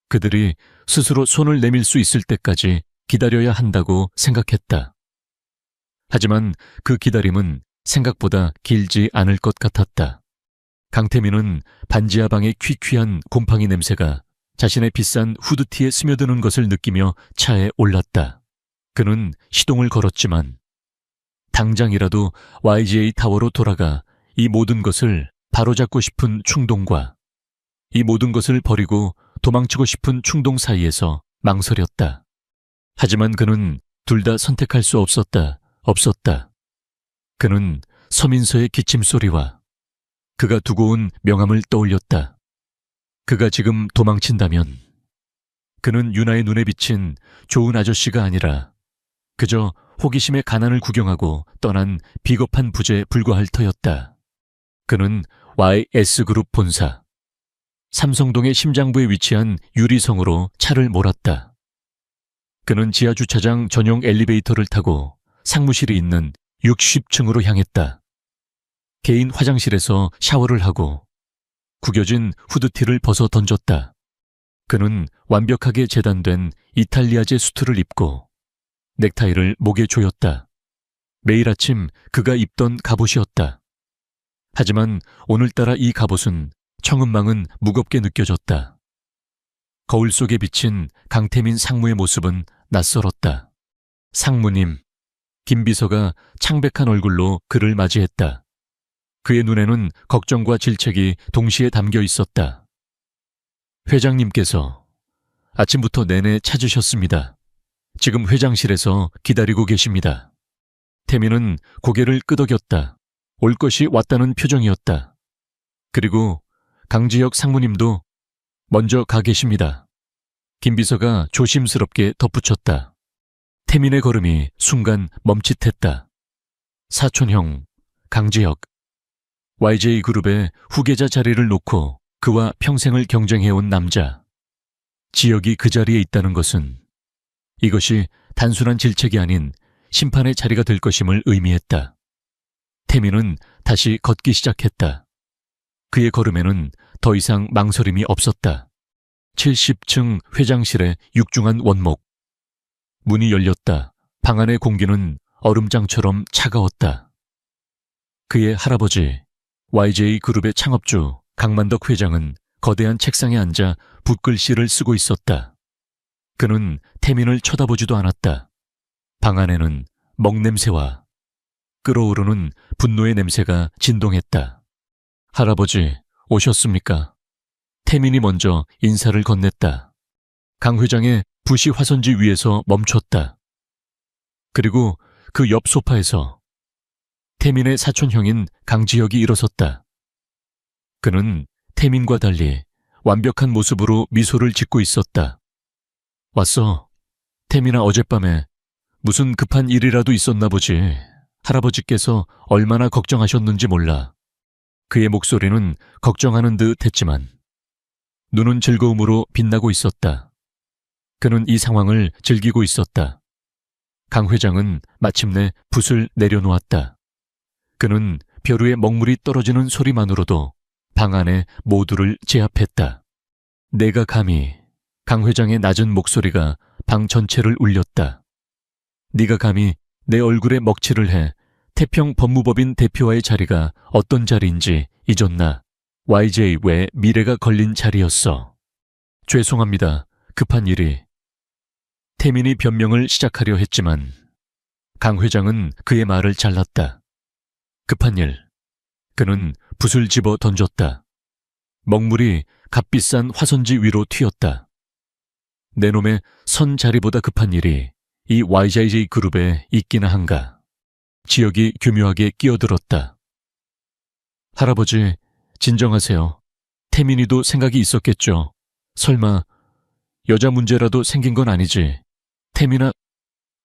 그들이 스스로 손을 내밀 수 있을 때까지 기다려야 한다고 생각했다. 하지만 그 기다림은 생각보다 길지 않을 것 같았다. 강태민은 반지하 방의 퀴퀴한 곰팡이 냄새가 자신의 비싼 후드티에 스며드는 것을 느끼며 차에 올랐다. 그는 시동을 걸었지만 당장이라도 YGA 타워로 돌아가 이 모든 것을 바로잡고 싶은 충동과 이 모든 것을 버리고 도망치고 싶은 충동 사이에서 망설였다. 하지만 그는 둘 다 선택할 수 없었다. 그는 서민서의 기침 소리와 그가 두고 온 명함을 떠올렸다. 그가 지금 도망친다면 그는 유나의 눈에 비친 좋은 아저씨가 아니라 그저 호기심의 가난을 구경하고 떠난 비겁한 부재에 불과할 터였다. 그는 YS그룹 본사 삼성동의 심장부에 위치한 유리성으로 차를 몰았다. 그는 지하주차장 전용 엘리베이터를 타고 상무실이 있는 60층으로 향했다. 개인 화장실에서 샤워를 하고 구겨진 후드티를 벗어 던졌다. 그는 완벽하게 재단된 이탈리아제 수트를 입고 넥타이를 목에 조였다. 매일 아침 그가 입던 갑옷이었다. 하지만 오늘따라 이 갑옷은 청은망은 무겁게 느껴졌다. 거울 속에 비친 강태민 상무의 모습은 낯설었다. 상무님, 김 비서가 창백한 얼굴로 그를 맞이했다. 그의 눈에는 걱정과 질책이 동시에 담겨 있었다. 회장님께서 아침부터 내내 찾으셨습니다. 지금 회장실에서 기다리고 계십니다. 태민은 고개를 끄덕였다. 올 것이 왔다는 표정이었다. 그리고 강지혁 상무님도 먼저 가 계십니다. 김비서가 조심스럽게 덧붙였다. 태민의 걸음이 순간 멈칫했다. 사촌형 강지혁. YJ그룹의 후계자 자리를 놓고 그와 평생을 경쟁해온 남자. 지혁이 그 자리에 있다는 것은 이것이 단순한 질책이 아닌 심판의 자리가 될 것임을 의미했다. 태민은 다시 걷기 시작했다. 그의 걸음에는 더 이상 망설임이 없었다. 70층 회장실의 육중한 원목. 문이 열렸다. 방 안의 공기는 얼음장처럼 차가웠다. 그의 할아버지, YJ그룹의 창업주 강만덕 회장은 거대한 책상에 앉아 붓글씨를 쓰고 있었다. 그는 태민을 쳐다보지도 않았다. 방 안에는 먹냄새와 끓어오르는 분노의 냄새가 진동했다. 할아버지, 오셨습니까? 태민이 먼저 인사를 건넸다. 강 회장의 부시 화선지 위에서 멈췄다. 그리고 그 옆 소파에서 태민의 사촌형인 강지혁이 일어섰다. 그는 태민과 달리 완벽한 모습으로 미소를 짓고 있었다. 왔어. 태민아, 어젯밤에 무슨 급한 일이라도 있었나 보지. 할아버지께서 얼마나 걱정하셨는지 몰라. 그의 목소리는 걱정하는 듯 했지만 눈은 즐거움으로 빛나고 있었다. 그는 이 상황을 즐기고 있었다. 강 회장은 마침내 붓을 내려놓았다. 그는 벼루에 먹물이 떨어지는 소리만으로도 방 안에 모두를 제압했다. 내가 감히. 강 회장의 낮은 목소리가 방 전체를 울렸다. 네가 감히 내 얼굴에 먹칠을 해 태평 법무법인 대표와의 자리가 어떤 자리인지 잊었나. YJ 외 미래가 걸린 자리였어. 죄송합니다. 급한 일이. 태민이 변명을 시작하려 했지만 강 회장은 그의 말을 잘랐다. 급한 일. 그는 붓을 집어 던졌다. 먹물이 값비싼 화선지 위로 튀었다. 내 놈의 선 자리보다 급한 일이 이 YJ 그룹에 있기나 한가. 지혁이 교묘하게 끼어들었다. 할아버지, 진정하세요. 태민이도 생각이 있었겠죠. 설마 여자 문제라도 생긴 건 아니지. 태민아.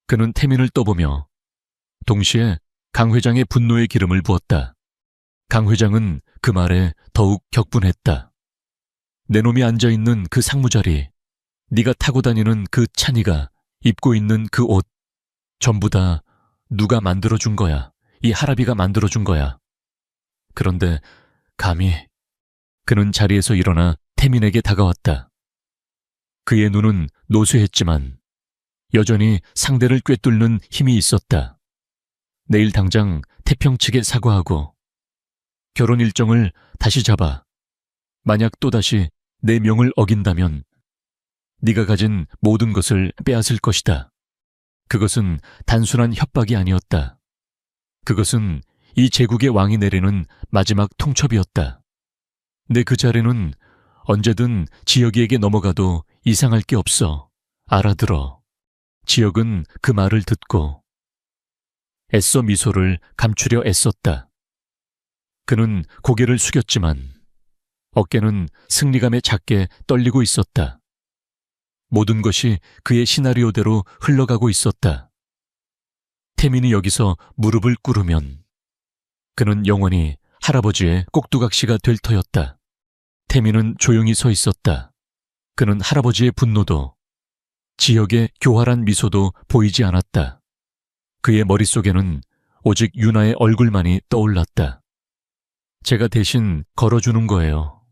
그는 태민을 떠보며 동시에 강 회장의 분노의 기름을 부었다. 강 회장은 그 말에 더욱 격분했다. 내 놈이 앉아있는 그 상무자리, 네가 타고 다니는 그 차니가 입고 있는 그 옷, 전부 다 누가 만들어준 거야. 이 할아비가 만들어준 거야. 그런데 감히. 그는 자리에서 일어나 태민에게 다가왔다. 그의 눈은 노쇠했지만 여전히 상대를 꿰뚫는 힘이 있었다. 내일 당장 태평 측에 사과하고 결혼 일정을 다시 잡아. 만약 또다시 내 명을 어긴다면 네가 가진 모든 것을 빼앗을 것이다. 그것은 단순한 협박이 아니었다. 그것은 이 제국의 왕이 내리는 마지막 통첩이었다. 내 그 자리는 언제든 지혁이에게 넘어가도 이상할 게 없어. 알아들어. 지혁은 그 말을 듣고 애써 미소를 감추려 애썼다. 그는 고개를 숙였지만 어깨는 승리감에 작게 떨리고 있었다. 모든 것이 그의 시나리오대로 흘러가고 있었다. 태민이 여기서 무릎을 꿇으면 그는 영원히 할아버지의 꼭두각시가 될 터였다. 태민은 조용히 서 있었다. 그는 할아버지의 분노도 지혁의 교활한 미소도 보이지 않았다. 그의 머릿속에는 오직 유나의 얼굴만이 떠올랐다. 제가 대신 걸어주는 거예요.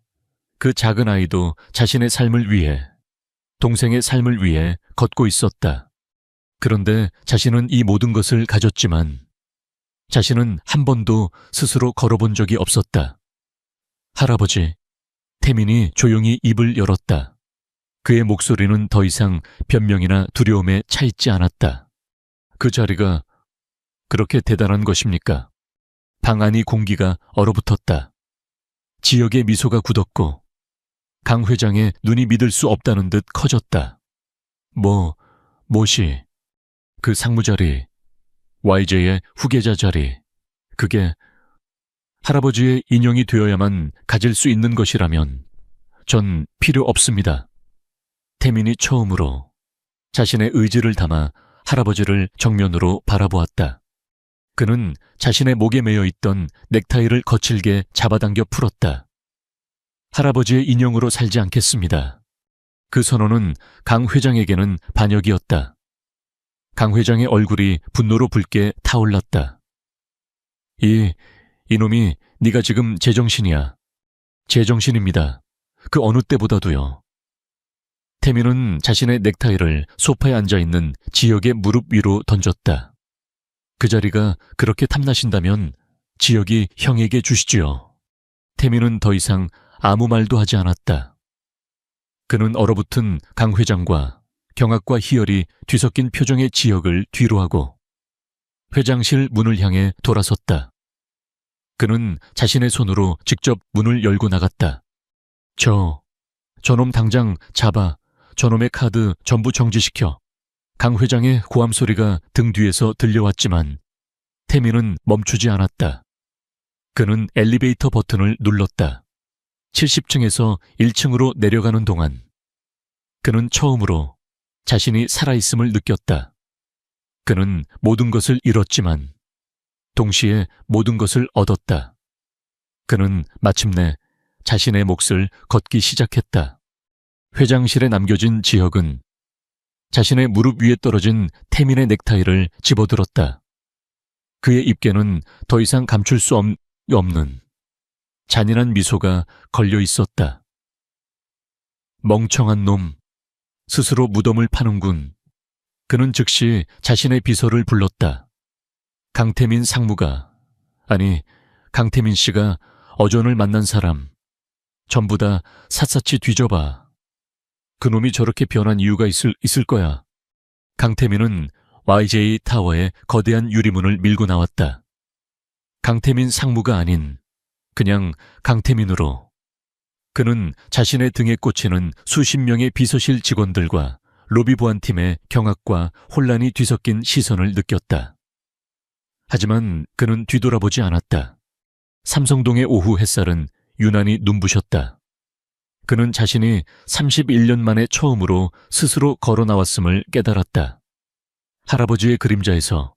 그 작은 아이도 자신의 삶을 위해, 동생의 삶을 위해 걷고 있었다. 그런데 자신은 이 모든 것을 가졌지만 자신은 한 번도 스스로 걸어본 적이 없었다. 할아버지. 태민이 조용히 입을 열었다. 그의 목소리는 더 이상 변명이나 두려움에 차 있지 않았다. 그 자리가 그렇게 대단한 것입니까? 방 안의 공기가 얼어붙었다. 지혁의 미소가 굳었고 강 회장의 눈이 믿을 수 없다는 듯 커졌다. 무엇이? 그 상무자리, YJ의 후계자 자리, 그게 할아버지의 인형이 되어야만 가질 수 있는 것이라면 전 필요 없습니다. 태민이 처음으로 자신의 의지를 담아 할아버지를 정면으로 바라보았다. 그는 자신의 목에 매여 있던 넥타이를 거칠게 잡아당겨 풀었다. 할아버지의 인형으로 살지 않겠습니다. 그 선언은 강 회장에게는 반역이었다. 강 회장의 얼굴이 분노로 붉게 타올랐다. 이놈이 네가 지금 제정신이야. 제정신입니다. 그 어느 때보다도요. 태민은 자신의 넥타이를 소파에 앉아있는 지역의 무릎 위로 던졌다. 그 자리가 그렇게 탐나신다면 지역이 형에게 주시지요. 태민은 더 이상 아무 말도 하지 않았다. 그는 얼어붙은 강 회장과 경악과 희열이 뒤섞인 표정의 지역을 뒤로하고 회장실 문을 향해 돌아섰다. 그는 자신의 손으로 직접 문을 열고 나갔다. 저놈 당장 잡아. 저놈의 카드 전부 정지시켜. 강 회장의 고함 소리가 등 뒤에서 들려왔지만 태민은 멈추지 않았다. 그는 엘리베이터 버튼을 눌렀다. 70층에서 1층으로 내려가는 동안 그는 처음으로 자신이 살아있음을 느꼈다. 그는 모든 것을 잃었지만 동시에 모든 것을 얻었다. 그는 마침내 자신의 몫을 걷기 시작했다. 회장실에 남겨진 지혁은 자신의 무릎 위에 떨어진 태민의 넥타이를 집어들었다. 그의 입에는 더 이상 감출 수 없는 잔인한 미소가 걸려 있었다. 멍청한 놈, 스스로 무덤을 파는군. 그는 즉시 자신의 비서를 불렀다. 강태민 상무가, 아니 강태민 씨가 어전을 만난 사람 전부 다 샅샅이 뒤져봐. 그놈이 저렇게 변한 이유가 있을 거야. 강태민은 YJ 타워의 거대한 유리문을 밀고 나왔다. 강태민 상무가 아닌 그냥 강태민으로. 그는 자신의 등에 꽂히는 수십 명의 비서실 직원들과 로비 보안팀의 경악과 혼란이 뒤섞인 시선을 느꼈다. 하지만 그는 뒤돌아보지 않았다. 삼성동의 오후 햇살은 유난히 눈부셨다. 그는 자신이 31년 만에 처음으로 스스로 걸어 나왔음을 깨달았다. 할아버지의 그림자에서,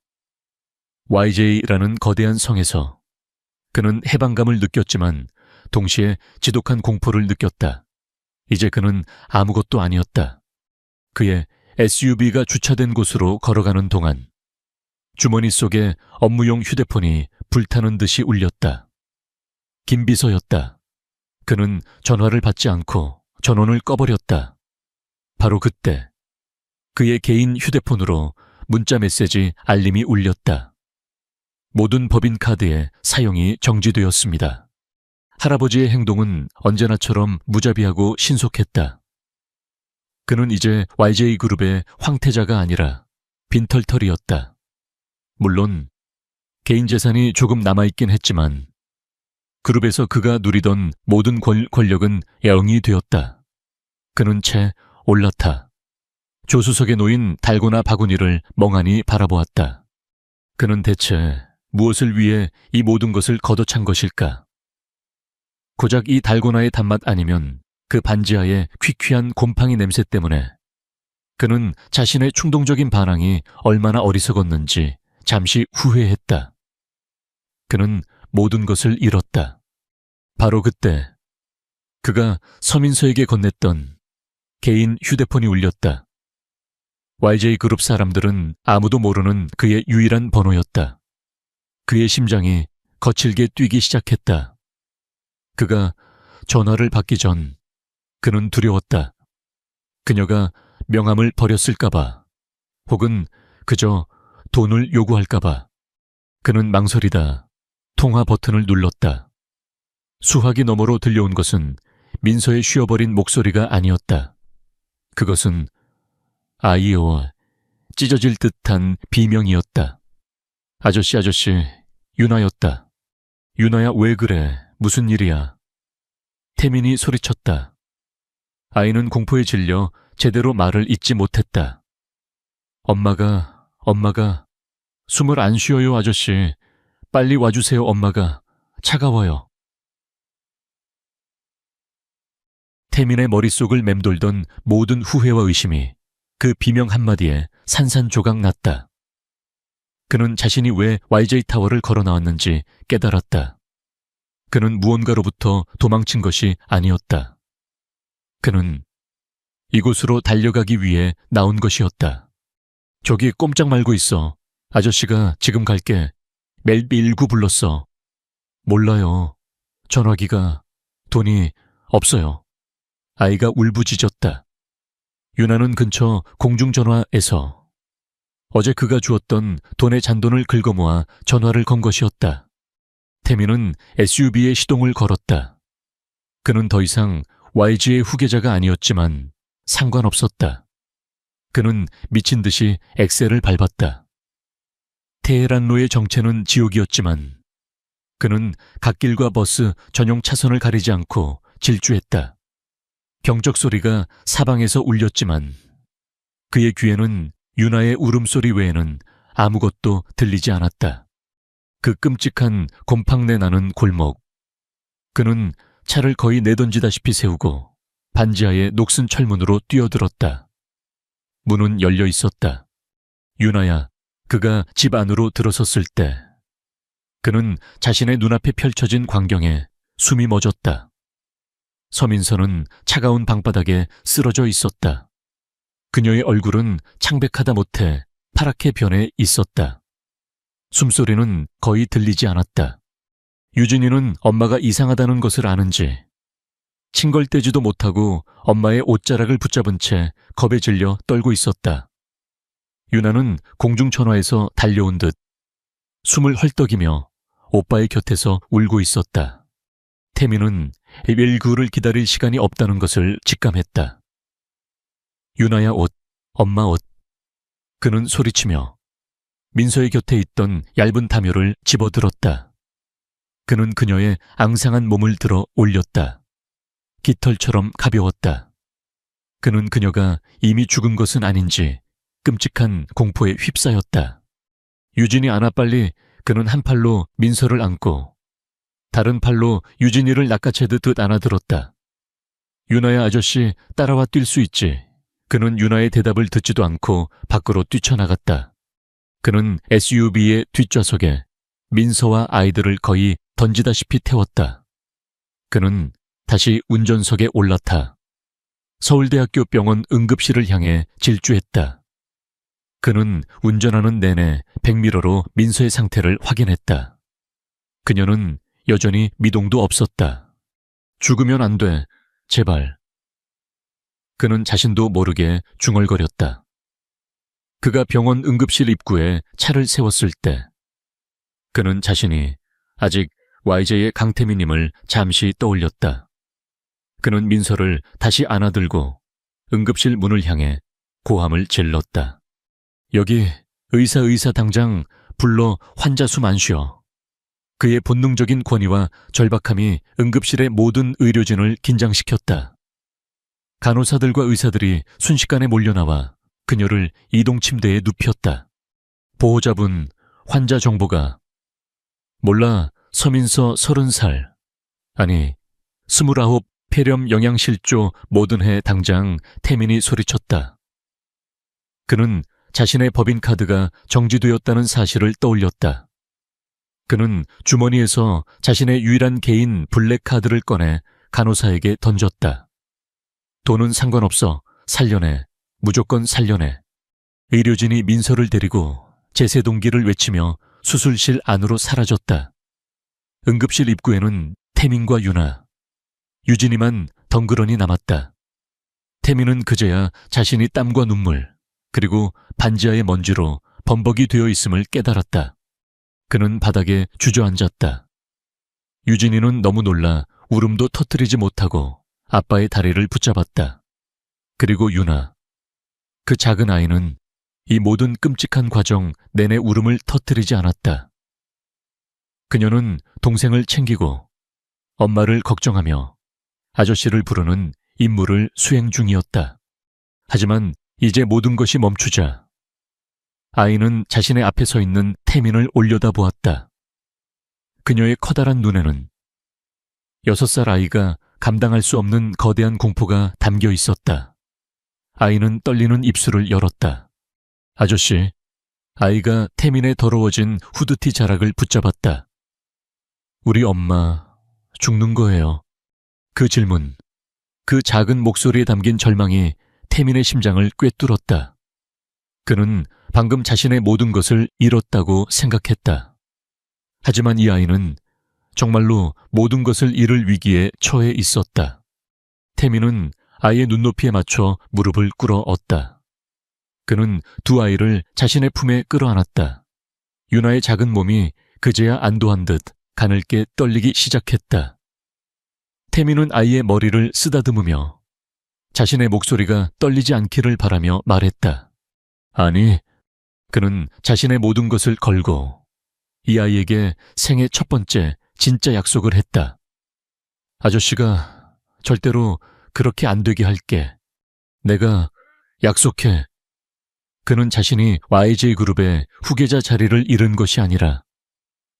YJ라는 거대한 성에서 그는 해방감을 느꼈지만 동시에 지독한 공포를 느꼈다. 이제 그는 아무것도 아니었다. 그의 SUV가 주차된 곳으로 걸어가는 동안 주머니 속에 업무용 휴대폰이 불타는 듯이 울렸다. 김비서였다. 그는 전화를 받지 않고 전원을 꺼버렸다. 바로 그때 그의 개인 휴대폰으로 문자 메시지 알림이 울렸다. 모든 법인카드의 사용이 정지되었습니다. 할아버지의 행동은 언제나처럼 무자비하고 신속했다. 그는 이제 YJ그룹의 황태자가 아니라 빈털털이었다. 물론 개인 재산이 조금 남아있긴 했지만 그룹에서 그가 누리던 모든 권력은 영이 되었다. 그는 채 올라타 조수석에 놓인 달고나 바구니를 멍하니 바라보았다. 그는 대체 무엇을 위해 이 모든 것을 걷어찬 것일까? 고작 이 달고나의 단맛 아니면 그 반지하의 퀴퀴한 곰팡이 냄새 때문에 그는 자신의 충동적인 반항이 얼마나 어리석었는지 잠시 후회했다. 그는 모든 것을 잃었다. 바로 그때 그가 서민서에게 건넸던 개인 휴대폰이 울렸다. YJ그룹 사람들은 아무도 모르는 그의 유일한 번호였다. 그의 심장이 거칠게 뛰기 시작했다. 그가 전화를 받기 전 그는 두려웠다. 그녀가 명함을 버렸을까봐 혹은 그저 돈을 요구할까봐. 그는 망설이다 통화 버튼을 눌렀다. 수화기 너머로 들려온 것은 민서의 쉬어버린 목소리가 아니었다. 그것은 아이오 찢어질 듯한 비명이었다. 아저씨, 유나였다. 유나야, 왜 그래? 무슨 일이야? 태민이 소리쳤다. 아이는 공포에 질려 제대로 말을 잇지 못했다. 엄마가 엄마가 숨을 안 쉬어요, 아저씨. 빨리 와주세요, 엄마가. 차가워요. 태민의 머릿속을 맴돌던 모든 후회와 의심이 그 비명 한마디에 산산조각 났다. 그는 자신이 왜 YJ타워를 걸어 나왔는지 깨달았다. 그는 무언가로부터 도망친 것이 아니었다. 그는 이곳으로 달려가기 위해 나온 것이었다. 저기 꼼짝 말고 있어. 아저씨가 지금 갈게. 멜비19 불렀어. 몰라요. 전화기가, 돈이 없어요. 아이가 울부짖었다. 유나는 근처 공중전화에서 어제 그가 주었던 돈의 잔돈을 긁어모아 전화를 건 것이었다. 태민은 SUV에 시동을 걸었다. 그는 더 이상 YG의 후계자가 아니었지만 상관없었다. 그는 미친 듯이 엑셀을 밟았다. 테헤란로의 정체는 지옥이었지만 그는 갓길과 버스 전용 차선을 가리지 않고 질주했다. 경적 소리가 사방에서 울렸지만 그의 귀에는 유나의 울음소리 외에는 아무것도 들리지 않았다. 그 끔찍한 곰팡내 나는 골목. 그는 차를 거의 내던지다시피 세우고 반지하의 녹슨 철문으로 뛰어들었다. 문은 열려 있었다. 유나야, 그가 집 안으로 들어섰을 때 그는 자신의 눈앞에 펼쳐진 광경에 숨이 멎었다. 서민서는 차가운 방바닥에 쓰러져 있었다. 그녀의 얼굴은 창백하다 못해 파랗게 변해 있었다. 숨소리는 거의 들리지 않았다. 유진이는 엄마가 이상하다는 것을 아는지 칭걸대지도 못하고 엄마의 옷자락을 붙잡은 채 겁에 질려 떨고 있었다. 유나는 공중전화에서 달려온 듯 숨을 헐떡이며 오빠의 곁에서 울고 있었다. 태민은 119를 기다릴 시간이 없다는 것을 직감했다. 유나야 옷, 엄마 옷. 그는 소리치며 민서의 곁에 있던 얇은 담요를 집어들었다. 그는 그녀의 앙상한 몸을 들어 올렸다. 깃털처럼 가벼웠다. 그는 그녀가 이미 죽은 것은 아닌지 끔찍한 공포에 휩싸였다. 유진이 안아 빨리. 그는 한 팔로 민서를 안고 다른 팔로 유진이를 낚아채듯 안아들었다. 유나야 아저씨 따라와 뛸 수 있지. 그는 유나의 대답을 듣지도 않고 밖으로 뛰쳐나갔다. 그는 SUV의 뒷좌석에 민서와 아이들을 거의 던지다시피 태웠다. 그는 다시 운전석에 올라타 서울대학교 병원 응급실을 향해 질주했다. 그는 운전하는 내내 백미러로 민서의 상태를 확인했다. 그녀는 여전히 미동도 없었다. 죽으면 안 돼. 제발. 그는 자신도 모르게 중얼거렸다. 그가 병원 응급실 입구에 차를 세웠을 때 그는 자신이 아직 YJ의 강태민임을 잠시 떠올렸다. 그는 민서를 다시 안아들고 응급실 문을 향해 고함을 질렀다. 여기 의사 당장 불러 환자 숨 안 쉬어. 그의 본능적인 권위와 절박함이 응급실의 모든 의료진을 긴장시켰다. 간호사들과 의사들이 순식간에 몰려나와 그녀를 이동 침대에 눕혔다. 보호자분, 환자 정보가 몰라. 서민서 30살. 아니 29 폐렴 영양실조 모든 해 당장. 태민이 소리쳤다. 그는 자신의 법인카드가 정지되었다는 사실을 떠올렸다. 그는 주머니에서 자신의 유일한 개인 블랙카드를 꺼내 간호사에게 던졌다. 돈은 상관없어. 살려내. 무조건 살려내. 의료진이 민서를 데리고 제세동기를 외치며 수술실 안으로 사라졌다. 응급실 입구에는 태민과 유나, 유진이만 덩그러니 남았다. 태민은 그제야 자신이 땀과 눈물 그리고 반지하의 먼지로 범벅이 되어 있음을 깨달았다. 그는 바닥에 주저앉았다. 유진이는 너무 놀라 울음도 터뜨리지 못하고 아빠의 다리를 붙잡았다. 그리고 유나, 그 작은 아이는 이 모든 끔찍한 과정 내내 울음을 터뜨리지 않았다. 그녀는 동생을 챙기고 엄마를 걱정하며 아저씨를 부르는 임무를 수행 중이었다. 하지만 이제 모든 것이 멈추자 아이는 자신의 앞에 서 있는 태민을 올려다보았다. 그녀의 커다란 눈에는 6살 아이가 감당할 수 없는 거대한 공포가 담겨 있었다. 아이는 떨리는 입술을 열었다. 아저씨, 아이가 태민의 더러워진 후드티 자락을 붙잡았다. 우리 엄마 죽는 거예요. 그 질문, 그 작은 목소리에 담긴 절망이 태민의 심장을 꿰뚫었다. 그는 방금 자신의 모든 것을 잃었다고 생각했다. 하지만 이 아이는 정말로 모든 것을 잃을 위기에 처해 있었다. 태민은 아이의 눈높이에 맞춰 무릎을 꿇어 얹다. 그는 두 아이를 자신의 품에 끌어안았다. 유나의 작은 몸이 그제야 안도한 듯 가늘게 떨리기 시작했다. 태민은 아이의 머리를 쓰다듬으며 자신의 목소리가 떨리지 않기를 바라며 말했다. 아니, 그는 자신의 모든 것을 걸고 이 아이에게 생애 첫 번째 진짜 약속을 했다. 아저씨가 절대로 그렇게 안 되게 할게. 내가 약속해. 그는 자신이 YJ그룹의 후계자 자리를 잃은 것이 아니라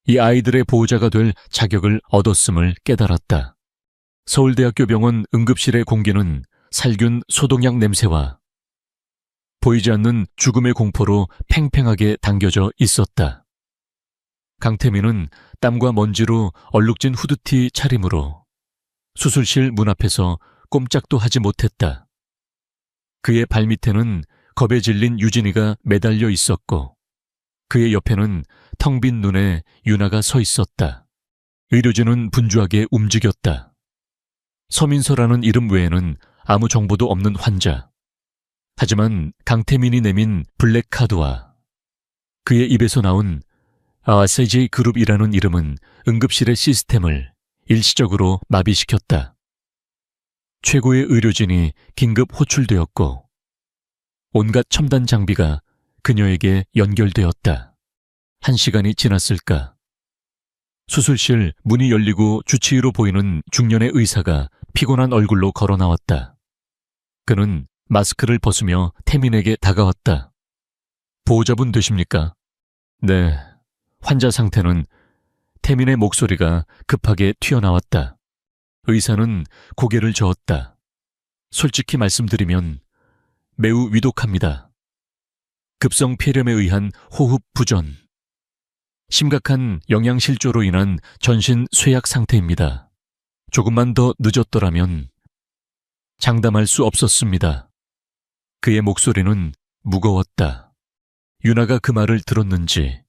이 아이들의 보호자가 될 자격을 얻었음을 깨달았다. 서울대학교 병원 응급실의 공기는 살균 소독약 냄새와 보이지 않는 죽음의 공포로 팽팽하게 당겨져 있었다. 강태민은 땀과 먼지로 얼룩진 후드티 차림으로 수술실 문 앞에서 꼼짝도 하지 못했다. 그의 발밑에는 겁에 질린 유진이가 매달려 있었고 그의 옆에는 텅 빈 눈에 유나가 서 있었다. 의료진은 분주하게 움직였다. 서민서라는 이름 외에는 아무 정보도 없는 환자. 하지만 강태민이 내민 블랙카드와 그의 입에서 나온 YJ 그룹이라는 이름은 응급실의 시스템을 일시적으로 마비시켰다. 최고의 의료진이 긴급 호출되었고 온갖 첨단 장비가 그녀에게 연결되었다. 1시간이 지났을까? 수술실 문이 열리고 주치의로 보이는 중년의 의사가 피곤한 얼굴로 걸어 나왔다. 그는 마스크를 벗으며 태민에게 다가왔다. 보호자분 되십니까? 네. 환자 상태는 태민의 목소리가 급하게 튀어나왔다. 의사는 고개를 저었다. 솔직히 말씀드리면 매우 위독합니다. 급성 폐렴에 의한 호흡 부전. 심각한 영양실조로 인한 전신 쇠약 상태입니다. 조금만 더 늦었더라면 장담할 수 없었습니다. 그의 목소리는 무거웠다. 유나가 그 말을 들었는지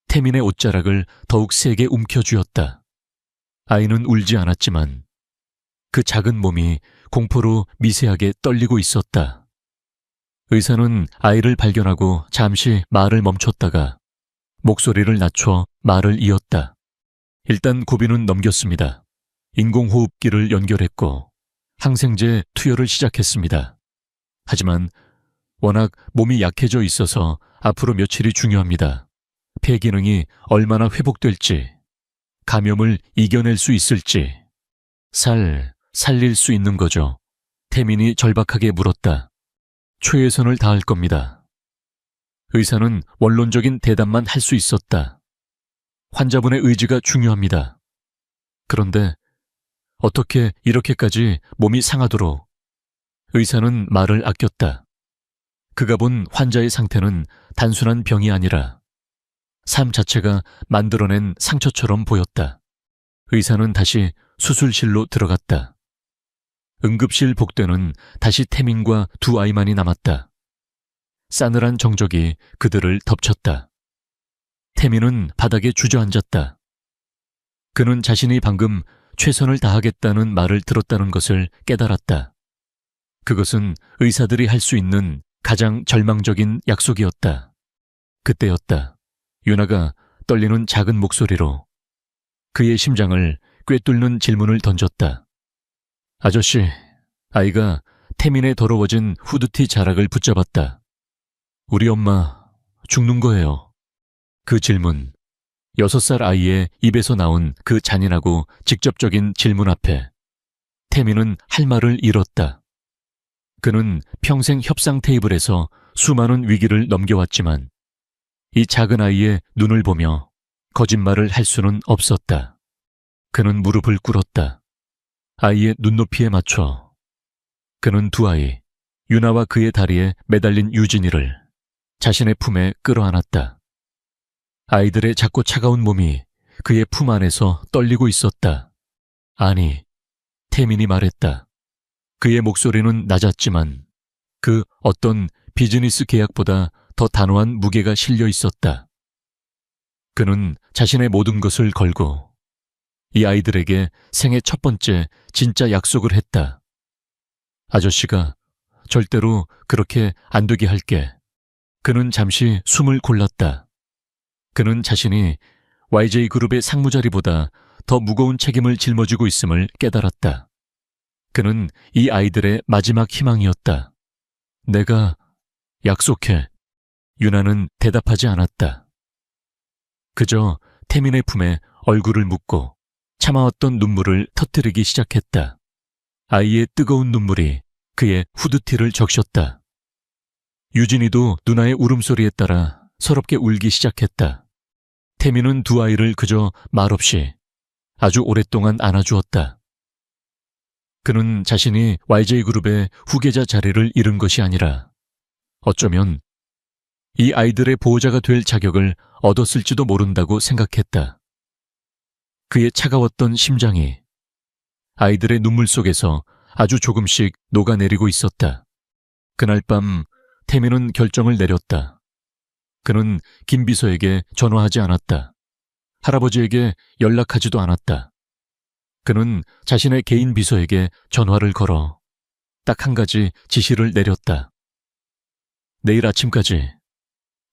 태민의 옷자락을 더욱 세게 움켜쥐었다. 아이는 울지 않았지만 그 작은 몸이 공포로 미세하게 떨리고 있었다. 의사는 아이를 발견하고 잠시 말을 멈췄다가 목소리를 낮춰 말을 이었다. 일단 고비는 넘겼습니다. 인공호흡기를 연결했고 항생제 투여를 시작했습니다. 하지만 워낙 몸이 약해져 있어서 앞으로 며칠이 중요합니다. 폐 기능이 얼마나 회복될지, 감염을 이겨낼 수 있을지, 살릴 수 있는 거죠. 태민이 절박하게 물었다. 최선을 다할 겁니다. 의사는 원론적인 대답만 할 수 있었다. 환자분의 의지가 중요합니다. 그런데 어떻게 이렇게까지 몸이 상하도록? 의사는 말을 아꼈다. 그가 본 환자의 상태는 단순한 병이 아니라 삶 자체가 만들어낸 상처처럼 보였다. 의사는 다시 수술실로 들어갔다. 응급실 복도는 다시 태민과 두 아이만이 남았다. 싸늘한 정적이 그들을 덮쳤다. 태민은 바닥에 주저앉았다. 그는 자신이 방금 최선을 다하겠다는 말을 들었다는 것을 깨달았다. 그것은 의사들이 할 수 있는 가장 절망적인 약속이었다. 그때였다. 유나가 떨리는 작은 목소리로 그의 심장을 꿰뚫는 질문을 던졌다. 아저씨, 아이가 태민의 더러워진 후드티 자락을 붙잡았다. 우리 엄마 죽는 거예요. 그 질문, 6살 아이의 입에서 나온 그 잔인하고 직접적인 질문 앞에 태민은 할 말을 잃었다. 그는 평생 협상 테이블에서 수많은 위기를 넘겨왔지만 이 작은 아이의 눈을 보며 거짓말을 할 수는 없었다. 그는 무릎을 꿇었다. 아이의 눈높이에 맞춰 그는 두 아이, 유나와 그의 다리에 매달린 유진이를 자신의 품에 끌어안았다. 아이들의 작고 차가운 몸이 그의 품 안에서 떨리고 있었다. 아니, 태민이 말했다. 그의 목소리는 낮았지만 그 어떤 비즈니스 계약보다 더 단호한 무게가 실려 있었다. 그는 자신의 모든 것을 걸고 이 아이들에게 생애 첫 번째 진짜 약속을 했다. 아저씨가 절대로 그렇게 안 되게 할게. 그는 잠시 숨을 골랐다. 그는 자신이 YJ그룹의 상무자리보다 더 무거운 책임을 짊어지고 있음을 깨달았다. 그는 이 아이들의 마지막 희망이었다. 내가 약속해. 유나는 대답하지 않았다. 그저 태민의 품에 얼굴을 묻고 참아왔던 눈물을 터뜨리기 시작했다. 아이의 뜨거운 눈물이 그의 후드티를 적셨다. 유진이도 누나의 울음소리에 따라 서럽게 울기 시작했다. 태민은 두 아이를 그저 말없이 아주 오랫동안 안아주었다. 그는 자신이 YJ그룹의 후계자 자리를 잃은 것이 아니라 어쩌면 이 아이들의 보호자가 될 자격을 얻었을지도 모른다고 생각했다. 그의 차가웠던 심장이 아이들의 눈물 속에서 아주 조금씩 녹아내리고 있었다. 그날 밤 태민은 결정을 내렸다. 그는 김 비서에게 전화하지 않았다. 할아버지에게 연락하지도 않았다. 그는 자신의 개인 비서에게 전화를 걸어 딱 한 가지 지시를 내렸다. 내일 아침까지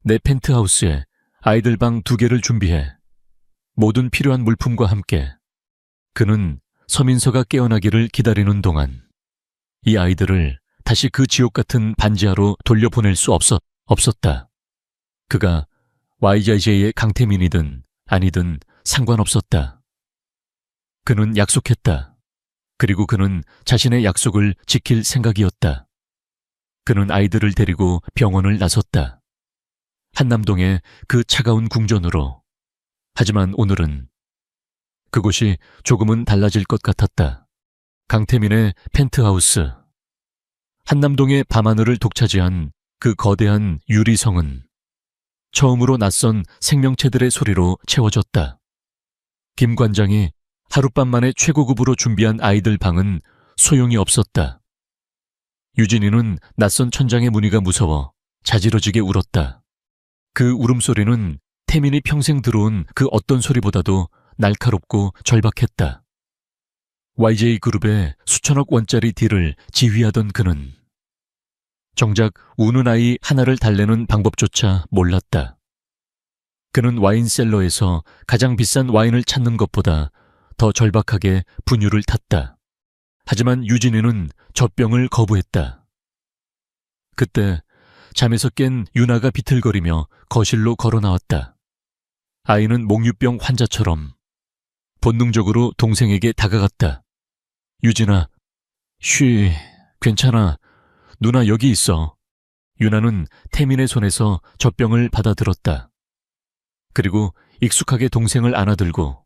내 펜트하우스에 아이들 방 2개를 준비해. 모든 필요한 물품과 함께. 그는 서민서가 깨어나기를 기다리는 동안 이 아이들을 다시 그 지옥 같은 반지하로 돌려보낼 수 없었다. 그가 YJ의 강태민이든 아니든 상관없었다. 그는 약속했다. 그리고 그는 자신의 약속을 지킬 생각이었다. 그는 아이들을 데리고 병원을 나섰다. 한남동의 그 차가운 궁전으로. 하지만 오늘은 그곳이 조금은 달라질 것 같았다. 강태민의 펜트하우스. 한남동의 밤하늘을 독차지한 그 거대한 유리성은 처음으로 낯선 생명체들의 소리로 채워졌다. 김 관장이 하룻밤 만에 최고급으로 준비한 아이들 방은 소용이 없었다. 유진이는 낯선 천장의 무늬가 무서워 자지러지게 울었다. 그 울음소리는 태민이 평생 들어온 그 어떤 소리보다도 날카롭고 절박했다. YJ그룹의 수천억 원짜리 딜을 지휘하던 그는 정작 우는 아이 하나를 달래는 방법조차 몰랐다. 그는 와인셀러에서 가장 비싼 와인을 찾는 것보다 더 절박하게 분유를 탔다. 하지만 유진이는 젖병을 거부했다. 그때 잠에서 깬 유나가 비틀거리며 거실로 걸어 나왔다. 아이는 몽유병 환자처럼 본능적으로 동생에게 다가갔다. 유진아, 쉬, 괜찮아. 누나 여기 있어. 유나는 태민의 손에서 젖병을 받아들었다. 그리고 익숙하게 동생을 안아들고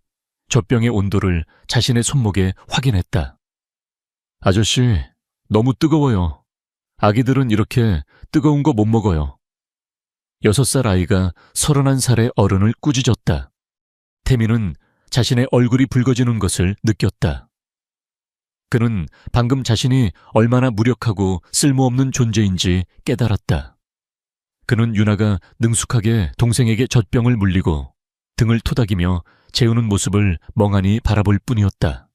젖병의 온도를 자신의 손목에 확인했다. 아저씨, 너무 뜨거워요. 아기들은 이렇게 뜨거운 거 못 먹어요. 6살 아이가 31살의 어른을 꾸짖었다. 태민은 자신의 얼굴이 붉어지는 것을 느꼈다. 그는 방금 자신이 얼마나 무력하고 쓸모없는 존재인지 깨달았다. 그는 유나가 능숙하게 동생에게 젖병을 물리고 등을 토닥이며 재우는 모습을 멍하니 바라볼 뿐이었다.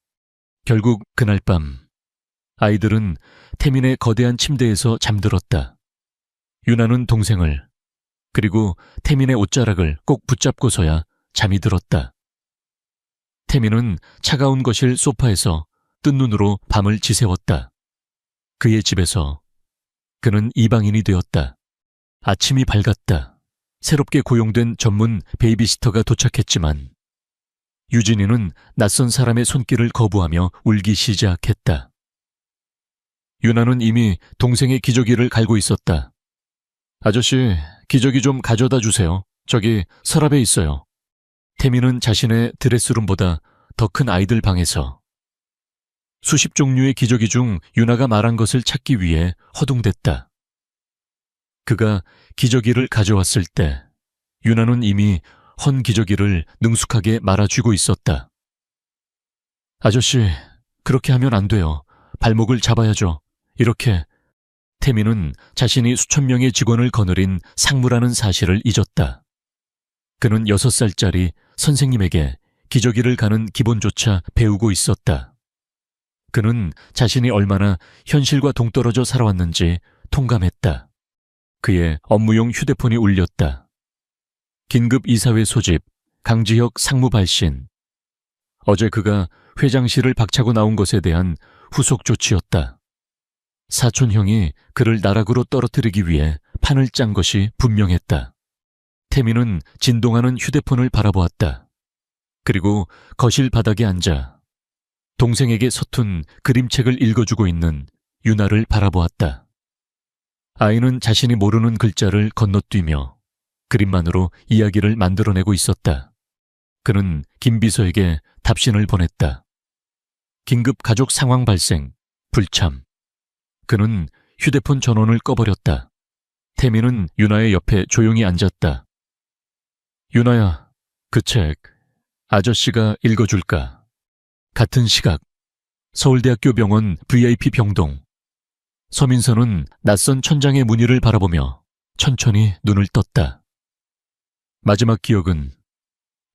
결국 그날 밤 아이들은 태민의 거대한 침대에서 잠들었다. 유나는 동생을 그리고 태민의 옷자락을 꼭 붙잡고서야 잠이 들었다. 태민은 차가운 거실 소파에서 뜬 눈으로 밤을 지새웠다. 그의 집에서 그는 이방인이 되었다. 아침이 밝았다. 새롭게 고용된 전문 베이비시터가 도착했지만 유진이는 낯선 사람의 손길을 거부하며 울기 시작했다. 유나는 이미 동생의 기저귀를 갈고 있었다. 아저씨, 기저귀 좀 가져다 주세요. 저기 서랍에 있어요. 태민은 자신의 드레스룸보다 더 큰 아이들 방에서 수십 종류의 기저귀 중 유나가 말한 것을 찾기 위해 허둥댔다. 그가 기저귀를 가져왔을 때 유나는 이미 헌 기저귀를 능숙하게 말아쥐고 있었다. 아저씨, 그렇게 하면 안 돼요. 발목을 잡아야죠. 이렇게. 태민은 자신이 수천 명의 직원을 거느린 상무라는 사실을 잊었다. 그는 6살짜리 선생님에게 기저귀를 가는 기본조차 배우고 있었다. 그는 자신이 얼마나 현실과 동떨어져 살아왔는지 통감했다. 그의 업무용 휴대폰이 울렸다. 긴급 이사회 소집, 강지혁 상무 발신. 어제 그가 회장실을 박차고 나온 것에 대한 후속 조치였다. 사촌형이 그를 나락으로 떨어뜨리기 위해 판을 짠 것이 분명했다. 태민은 진동하는 휴대폰을 바라보았다. 그리고 거실 바닥에 앉아 동생에게 서툰 그림책을 읽어주고 있는 유나를 바라보았다. 아이는 자신이 모르는 글자를 건너뛰며 그림만으로 이야기를 만들어내고 있었다. 그는 김 비서에게 답신을 보냈다. 긴급 가족 상황 발생, 불참. 그는 휴대폰 전원을 꺼버렸다. 태민은 유나의 옆에 조용히 앉았다. 유나야, 그 책 아저씨가 읽어줄까? 같은 시각, 서울대학교 병원 VIP 병동. 서민선은 낯선 천장의 무늬를 바라보며 천천히 눈을 떴다. 마지막 기억은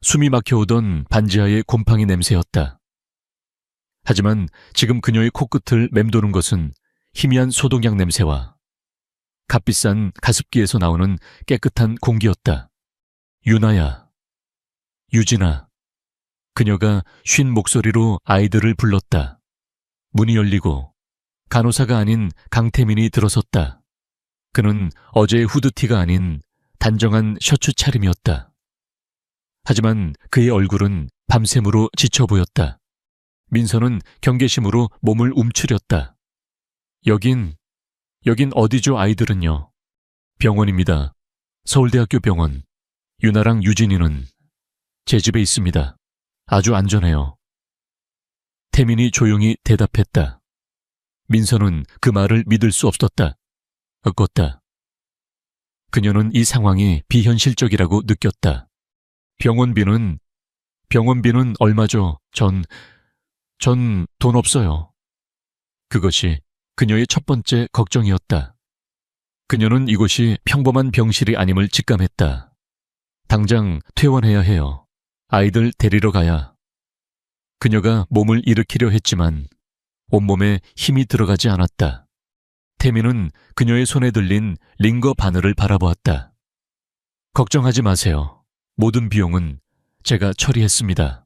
숨이 막혀오던 반지하의 곰팡이 냄새였다. 하지만 지금 그녀의 코끝을 맴도는 것은 희미한 소독약 냄새와 값비싼 가습기에서 나오는 깨끗한 공기였다. 유나야, 유진아. 그녀가 쉰 목소리로 아이들을 불렀다. 문이 열리고 간호사가 아닌 강태민이 들어섰다. 그는 어제의 후드티가 아닌 단정한 셔츠 차림이었다. 하지만 그의 얼굴은 밤샘으로 지쳐 보였다. 민서는 경계심으로 몸을 움츠렸다. 여긴 어디죠, 아이들은요? 병원입니다. 서울대학교 병원. 유나랑 유진이는 제 집에 있습니다. 아주 안전해요. 태민이 조용히 대답했다. 민서는 그 말을 믿을 수 없었다. 꺾었다. 그녀는 이 상황이 비현실적이라고 느꼈다. 병원비는 얼마죠? 전 돈 없어요. 그것이 그녀의 첫 번째 걱정이었다. 그녀는 이곳이 평범한 병실이 아님을 직감했다. 당장 퇴원해야 해요. 아이들 데리러 가야. 그녀가 몸을 일으키려 했지만 온몸에 힘이 들어가지 않았다. 태민은 그녀의 손에 들린 링거 바늘을 바라보았다. 걱정하지 마세요. 모든 비용은 제가 처리했습니다.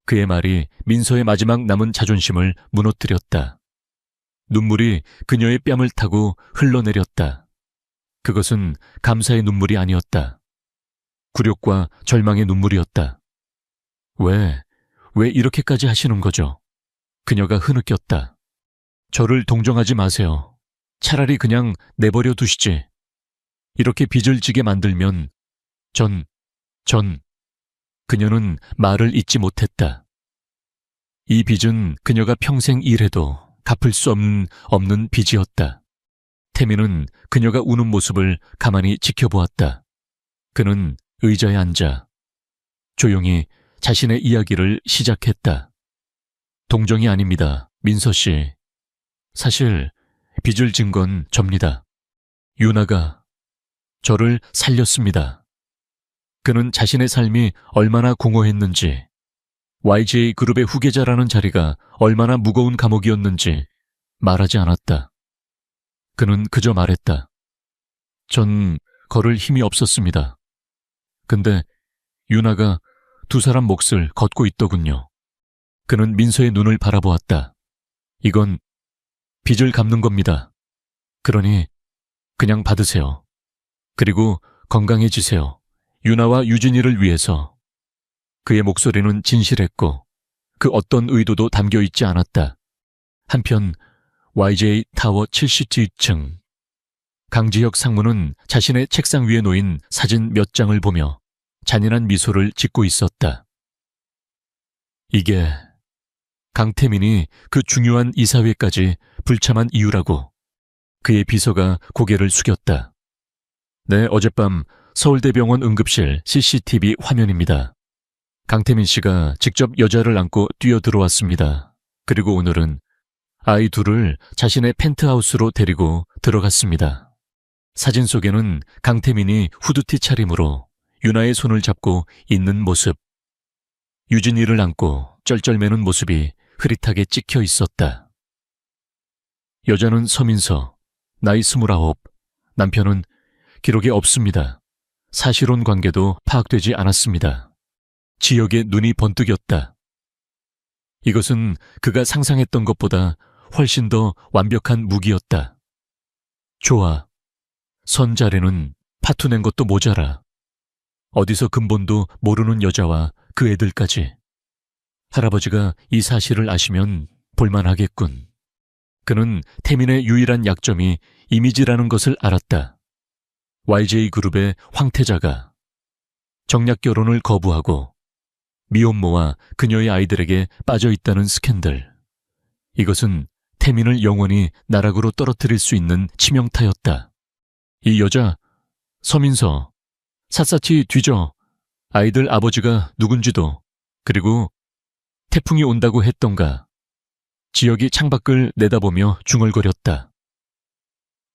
그의 말이 민서의 마지막 남은 자존심을 무너뜨렸다. 눈물이 그녀의 뺨을 타고 흘러내렸다. 그것은 감사의 눈물이 아니었다. 굴욕과 절망의 눈물이었다. 왜 이렇게까지 하시는 거죠? 그녀가 흐느꼈다. 저를 동정하지 마세요. 차라리 그냥 내버려 두시지. 이렇게 빚을 지게 만들면 그녀는 말을 잇지 못했다. 이 빚은 그녀가 평생 일해도 갚을 수 없는 빚이었다. 태민은 그녀가 우는 모습을 가만히 지켜보았다. 그는 의자에 앉아 조용히 자신의 이야기를 시작했다. 동정이 아닙니다, 민서 씨. 사실 빚을 진 건 접니다. 유나가 저를 살렸습니다. 그는 자신의 삶이 얼마나 공허했는지, YJ 그룹의 후계자라는 자리가 얼마나 무거운 감옥이었는지 말하지 않았다. 그는 그저 말했다. 전 걸을 힘이 없었습니다. 근데 유나가 두 사람 몫을 걷고 있더군요. 그는 민서의 눈을 바라보았다. 이건 빚을 갚는 겁니다. 그러니 그냥 받으세요. 그리고 건강해지세요. 유나와 유진이를 위해서. 그의 목소리는 진실했고 그 어떤 의도도 담겨있지 않았다. 한편 YJ 타워 70층. 강지혁 상무는 자신의 책상 위에 놓인 사진 몇 장을 보며 잔인한 미소를 짓고 있었다. 이게 강태민이 그 중요한 이사회까지 불참한 이유라고. 그의 비서가 고개를 숙였다. 네, 어젯밤 서울대병원 응급실 CCTV 화면입니다. 강태민 씨가 직접 여자를 안고 뛰어들어왔습니다. 그리고 오늘은 아이 둘을 자신의 펜트하우스로 데리고 들어갔습니다. 사진 속에는 강태민이 후드티 차림으로 유나의 손을 잡고 있는 모습, 유진이를 안고 쩔쩔매는 모습이 흐릿하게 찍혀 있었다. 여자는 서민서, 나이 29, 남편은 기록에 없습니다. 사실혼 관계도 파악되지 않았습니다. 지혁의 눈이 번뜩였다. 이것은 그가 상상했던 것보다 훨씬 더 완벽한 무기였다. 좋아. 선자래는 파투낸 것도 모자라. 어디서 근본도 모르는 여자와 그 애들까지. 할아버지가 이 사실을 아시면 볼만하겠군. 그는 태민의 유일한 약점이 이미지라는 것을 알았다. YJ그룹의 황태자가 정략 결혼을 거부하고 미혼모와 그녀의 아이들에게 빠져있다는 스캔들. 이것은 태민을 영원히 나락으로 떨어뜨릴 수 있는 치명타였다. 이 여자, 서민서, 샅샅이 뒤져 아이들 아버지가 누군지도, 그리고 태풍이 온다고 했던가. 지혁이 창밖을 내다보며 중얼거렸다.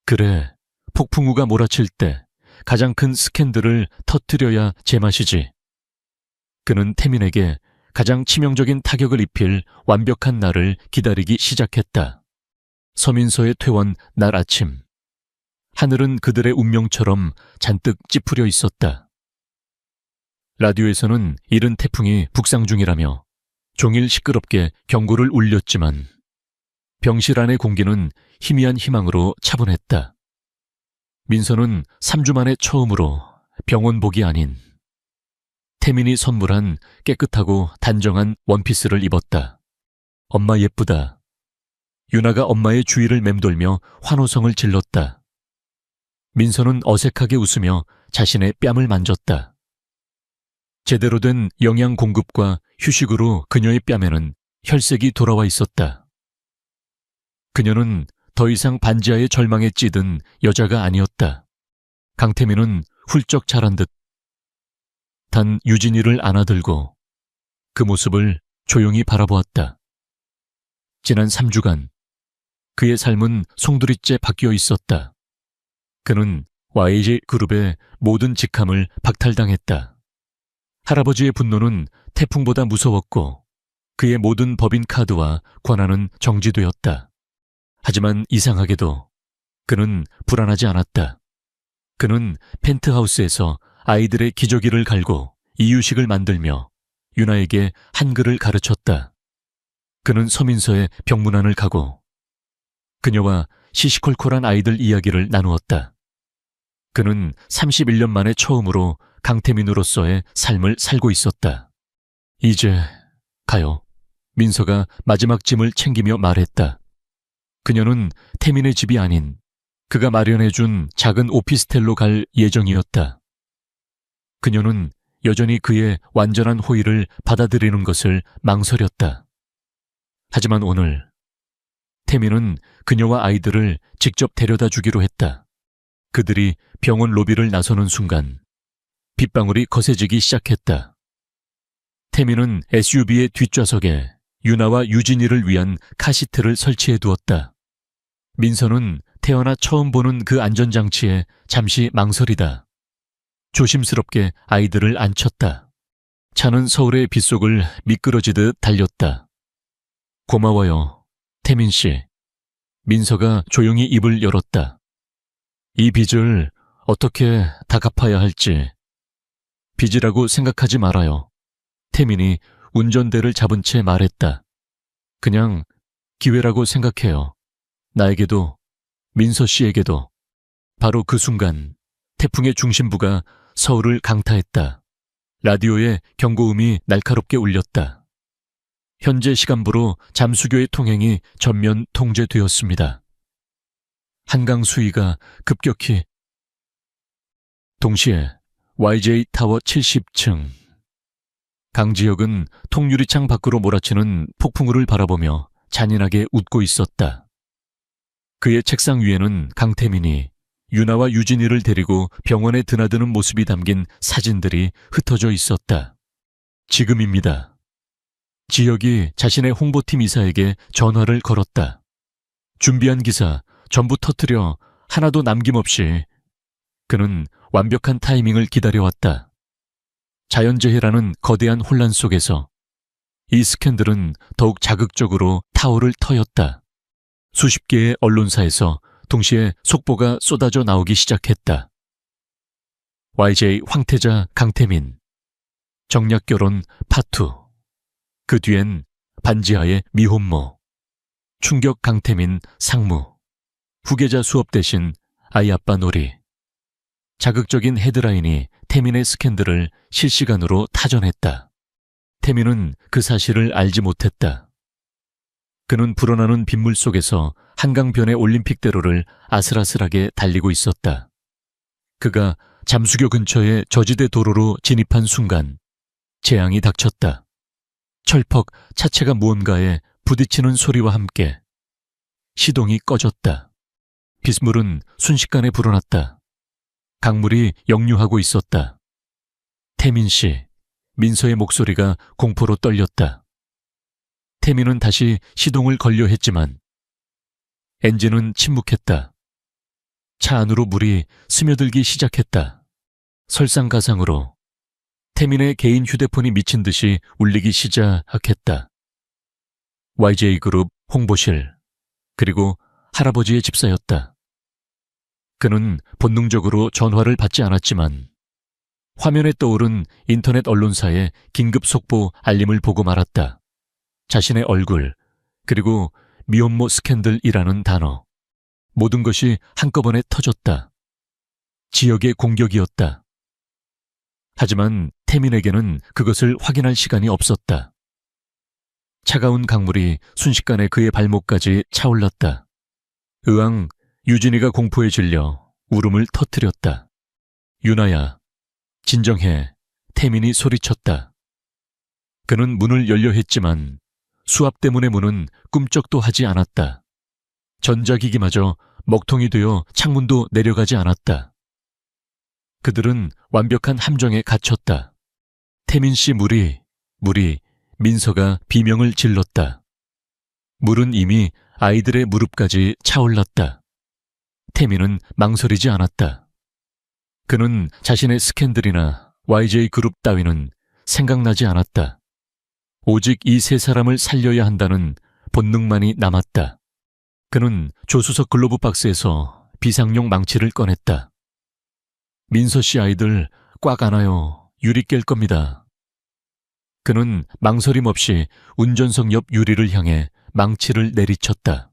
그래, 폭풍우가 몰아칠 때 가장 큰 스캔들을 터뜨려야 제맛이지. 그는 태민에게 가장 치명적인 타격을 입힐 완벽한 날을 기다리기 시작했다. 서민서의 퇴원 날 아침. 하늘은 그들의 운명처럼 잔뜩 찌푸려 있었다. 라디오에서는 이른 태풍이 북상 중이라며 종일 시끄럽게 경고를 울렸지만 병실 안의 공기는 희미한 희망으로 차분했다. 민서는 3주 만에 처음으로 병원복이 아닌 태민이 선물한 깨끗하고 단정한 원피스를 입었다. 엄마 예쁘다. 유나가 엄마의 주위를 맴돌며 환호성을 질렀다. 민서는 어색하게 웃으며 자신의 뺨을 만졌다. 제대로 된 영양 공급과 휴식으로 그녀의 뺨에는 혈색이 돌아와 있었다. 그녀는 더 이상 반지하의 절망에 찌든 여자가 아니었다. 강태민은 훌쩍 자란 듯 단 유진이를 안아들고 그 모습을 조용히 바라보았다. 지난 3주간 그의 삶은 송두리째 바뀌어 있었다. 그는 YG그룹의 모든 직함을 박탈당했다. 할아버지의 분노는 태풍보다 무서웠고 그의 모든 법인 카드와 권한은 정지되었다. 하지만 이상하게도 그는 불안하지 않았다. 그는 펜트하우스에서 아이들의 기저귀를 갈고 이유식을 만들며 유나에게 한글을 가르쳤다. 그는 서민서의 병문안을 가고 그녀와 시시콜콜한 아이들 이야기를 나누었다. 그는 31년 만에 처음으로 강태민으로서의 삶을 살고 있었다. 이제 가요. 민서가 마지막 짐을 챙기며 말했다. 그녀는 태민의 집이 아닌 그가 마련해준 작은 오피스텔로 갈 예정이었다. 그녀는 여전히 그의 완전한 호의를 받아들이는 것을 망설였다. 하지만 오늘 태민은 그녀와 아이들을 직접 데려다 주기로 했다. 그들이 병원 로비를 나서는 순간 빗방울이 거세지기 시작했다. 태민은 SUV의 뒷좌석에 유나와 유진이를 위한 카시트를 설치해 두었다. 민서는 태어나 처음 보는 그 안전장치에 잠시 망설이다. 조심스럽게 아이들을 안쳤다. 차는 서울의 빗속을 미끄러지듯 달렸다. 고마워요, 태민 씨. 민서가 조용히 입을 열었다. 이 빚을 어떻게 다 갚아야 할지. 빚이라고 생각하지 말아요. 태민이 운전대를 잡은 채 말했다. 그냥 기회라고 생각해요. 나에게도, 민서 씨에게도. 바로 그 순간 태풍의 중심부가 서울을 강타했다. 라디오에 경고음이 날카롭게 울렸다. 현재 시간부로 잠수교의 통행이 전면 통제되었습니다. 한강 수위가 급격히. 동시에 YJ 타워 70층. 강지혁은 통유리창 밖으로 몰아치는 폭풍우를 바라보며 잔인하게 웃고 있었다. 그의 책상 위에는 강태민이 유나와 유진이를 데리고 병원에 드나드는 모습이 담긴 사진들이 흩어져 있었다. 지금입니다. 지혁이 자신의 홍보팀 이사에게 전화를 걸었다. 준비한 기사 전부 터뜨려 하나도 남김없이. 그는 완벽한 타이밍을 기다려왔다. 자연재해라는 거대한 혼란 속에서 이 스캔들은 더욱 자극적으로 타오를 터였다. 수십 개의 언론사에서 동시에 속보가 쏟아져 나오기 시작했다. YJ 황태자 강태민, 정략결혼 파투, 그 뒤엔 반지하의 미혼모, 충격 강태민 상무, 후계자 수업 대신 아이 아빠 놀이. 자극적인 헤드라인이 태민의 스캔들을 실시간으로 타전했다. 태민은 그 사실을 알지 못했다. 그는 불어나는 빗물 속에서 한강변의 올림픽대로를 아슬아슬하게 달리고 있었다. 그가 잠수교 근처의 저지대 도로로 진입한 순간 재앙이 닥쳤다. 철퍽 차체가 무언가에 부딪히는 소리와 함께 시동이 꺼졌다. 빗물은 순식간에 불어났다. 강물이 역류하고 있었다. 태민 씨, 민서의 목소리가 공포로 떨렸다. 태민은 다시 시동을 걸려 했지만 엔진은 침묵했다. 차 안으로 물이 스며들기 시작했다. 설상가상으로 태민의 개인 휴대폰이 미친 듯이 울리기 시작했다. YJ그룹 홍보실, 그리고 할아버지의 집사였다. 그는 본능적으로 전화를 받지 않았지만 화면에 떠오른 인터넷 언론사의 긴급 속보 알림을 보고 말았다. 자신의 얼굴, 그리고 미혼모 스캔들이라는 단어. 모든 것이 한꺼번에 터졌다. 지역의 공격이었다. 하지만 태민에게는 그것을 확인할 시간이 없었다. 차가운 강물이 순식간에 그의 발목까지 차올랐다. 의왕 유진이가 공포에 질려 울음을 터뜨렸다. 유나야, 진정해. 태민이 소리쳤다. 그는 문을 열려 했지만 수압 때문에 문은 꿈쩍도 하지 않았다. 전자기기마저 먹통이 되어 창문도 내려가지 않았다. 그들은 완벽한 함정에 갇혔다. 태민 씨 물이 민서가 비명을 질렀다. 물은 이미 아이들의 무릎까지 차올랐다. 태민은 망설이지 않았다. 그는 자신의 스캔들이나 YJ 그룹 따위는 생각나지 않았다. 오직 이 세 사람을 살려야 한다는 본능만이 남았다. 그는 조수석 글로브 박스에서 비상용 망치를 꺼냈다. 민서 씨 아이들 꽉 안아요. 유리 깰 겁니다. 그는 망설임 없이 운전석 옆 유리를 향해 망치를 내리쳤다.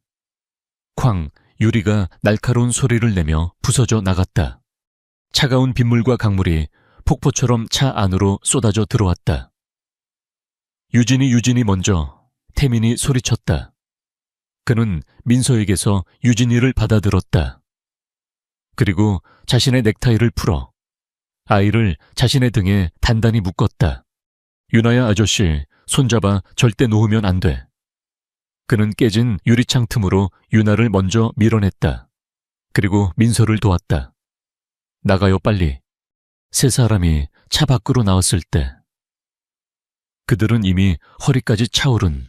쾅! 유리가 날카로운 소리를 내며 부서져 나갔다. 차가운 빗물과 강물이 폭포처럼 차 안으로 쏟아져 들어왔다. 유진이 먼저. 태민이 소리쳤다. 그는 민서에게서 유진이를 받아들었다. 그리고 자신의 넥타이를 풀어 아이를 자신의 등에 단단히 묶었다. 유나야 아저씨, 손잡아 절대 놓으면 안 돼. 그는 깨진 유리창 틈으로 유나를 먼저 밀어냈다. 그리고 민서를 도왔다. 나가요 빨리. 세 사람이 차 밖으로 나왔을 때 그들은 이미 허리까지 차오른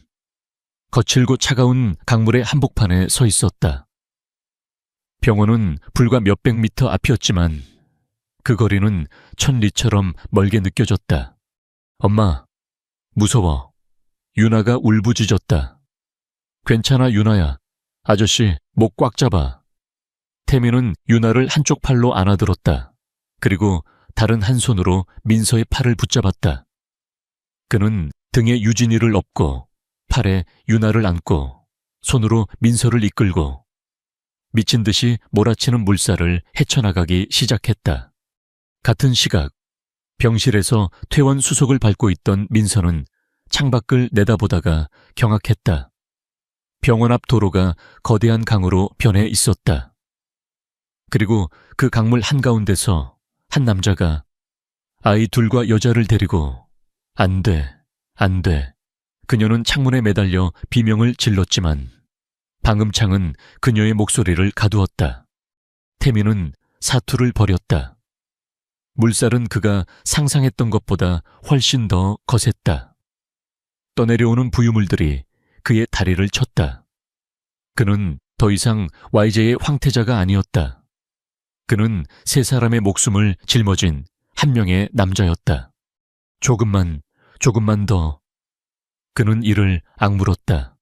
거칠고 차가운 강물의 한복판에 서 있었다. 병원은 불과 몇백 미터 앞이었지만 그 거리는 천리처럼 멀게 느껴졌다. 엄마, 무서워. 유나가 울부짖었다. 괜찮아 유나야. 아저씨 목 꽉 잡아. 태민은 유나를 한쪽 팔로 안아들었다. 그리고 다른 한 손으로 민서의 팔을 붙잡았다. 그는 등에 유진이를 업고 팔에 유나를 안고 손으로 민서를 이끌고 미친 듯이 몰아치는 물살을 헤쳐나가기 시작했다. 같은 시각 병실에서 퇴원 수속을 밟고 있던 민서는 창밖을 내다보다가 경악했다. 병원 앞 도로가 거대한 강으로 변해 있었다. 그리고 그 강물 한가운데서 한 남자가 아이 둘과 여자를 데리고 안 돼, 안 돼. 그녀는 창문에 매달려 비명을 질렀지만 방음창은 그녀의 목소리를 가두었다. 태민은 사투를 벌였다. 물살은 그가 상상했던 것보다 훨씬 더 거셌다. 떠내려오는 부유물들이 그의 다리를 쳤다. 그는 더 이상 YJ의 황태자가 아니었다. 그는 세 사람의 목숨을 짊어진 한 명의 남자였다. 조금만 더. 그는 이를 악물었다.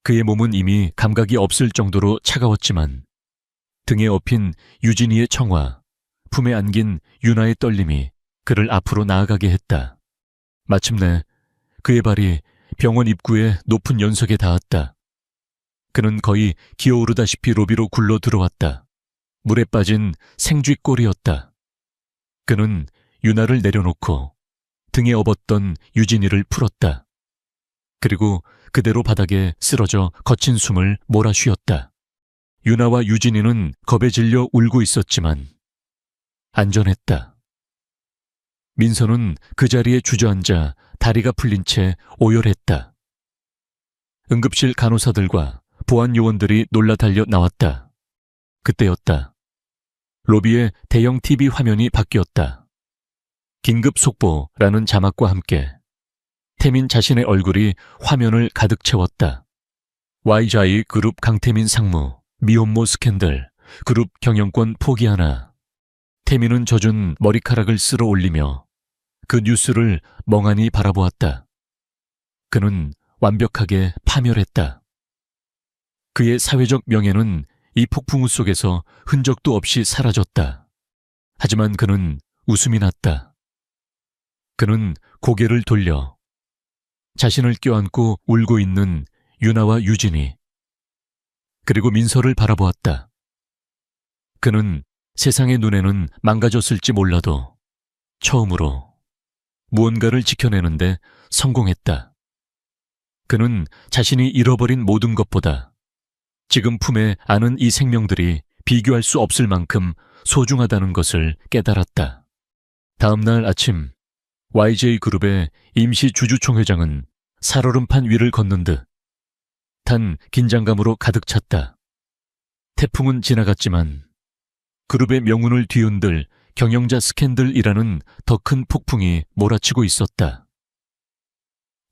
그의 몸은 이미 감각이 없을 정도로 차가웠지만 등에 업힌 유진이의 청화, 품에 안긴 유나의 떨림이 그를 앞으로 나아가게 했다. 마침내 그의 발이 병원 입구의 높은 연석에 닿았다. 그는 거의 기어오르다시피 로비로 굴러 들어왔다. 물에 빠진 생쥐꼴이었다. 그는 유나를 내려놓고 등에 업었던 유진이를 풀었다. 그리고 그대로 바닥에 쓰러져 거친 숨을 몰아쉬었다. 유나와 유진이는 겁에 질려 울고 있었지만 안전했다. 민서는 그 자리에 주저앉아 다리가 풀린 채 오열했다. 응급실 간호사들과 보안 요원들이 놀라 달려 나왔다. 그때였다. 로비의 대형 TV 화면이 바뀌었다. 긴급 속보라는 자막과 함께 태민 자신의 얼굴이 화면을 가득 채웠다. YJ 그룹 강태민 상무, 미혼모 스캔들, 그룹 경영권 포기하나. 태민은 젖은 머리카락을 쓸어 올리며 그 뉴스를 멍하니 바라보았다. 그는 완벽하게 파멸했다. 그의 사회적 명예는 이 폭풍우 속에서 흔적도 없이 사라졌다. 하지만 그는 웃음이 났다. 그는 고개를 돌려 자신을 껴안고 울고 있는 유나와 유진이, 그리고 민서를 바라보았다. 그는 세상의 눈에는 망가졌을지 몰라도 처음으로 무언가를 지켜내는데 성공했다. 그는 자신이 잃어버린 모든 것보다 지금 품에 안은 이 생명들이 비교할 수 없을 만큼 소중하다는 것을 깨달았다. 다음 날 아침 YJ그룹의 임시 주주총회장은 살얼음판 위를 걷는 듯 탄 긴장감으로 가득 찼다. 태풍은 지나갔지만 그룹의 명운을 뒤흔들 경영자 스캔들이라는 더 큰 폭풍이 몰아치고 있었다.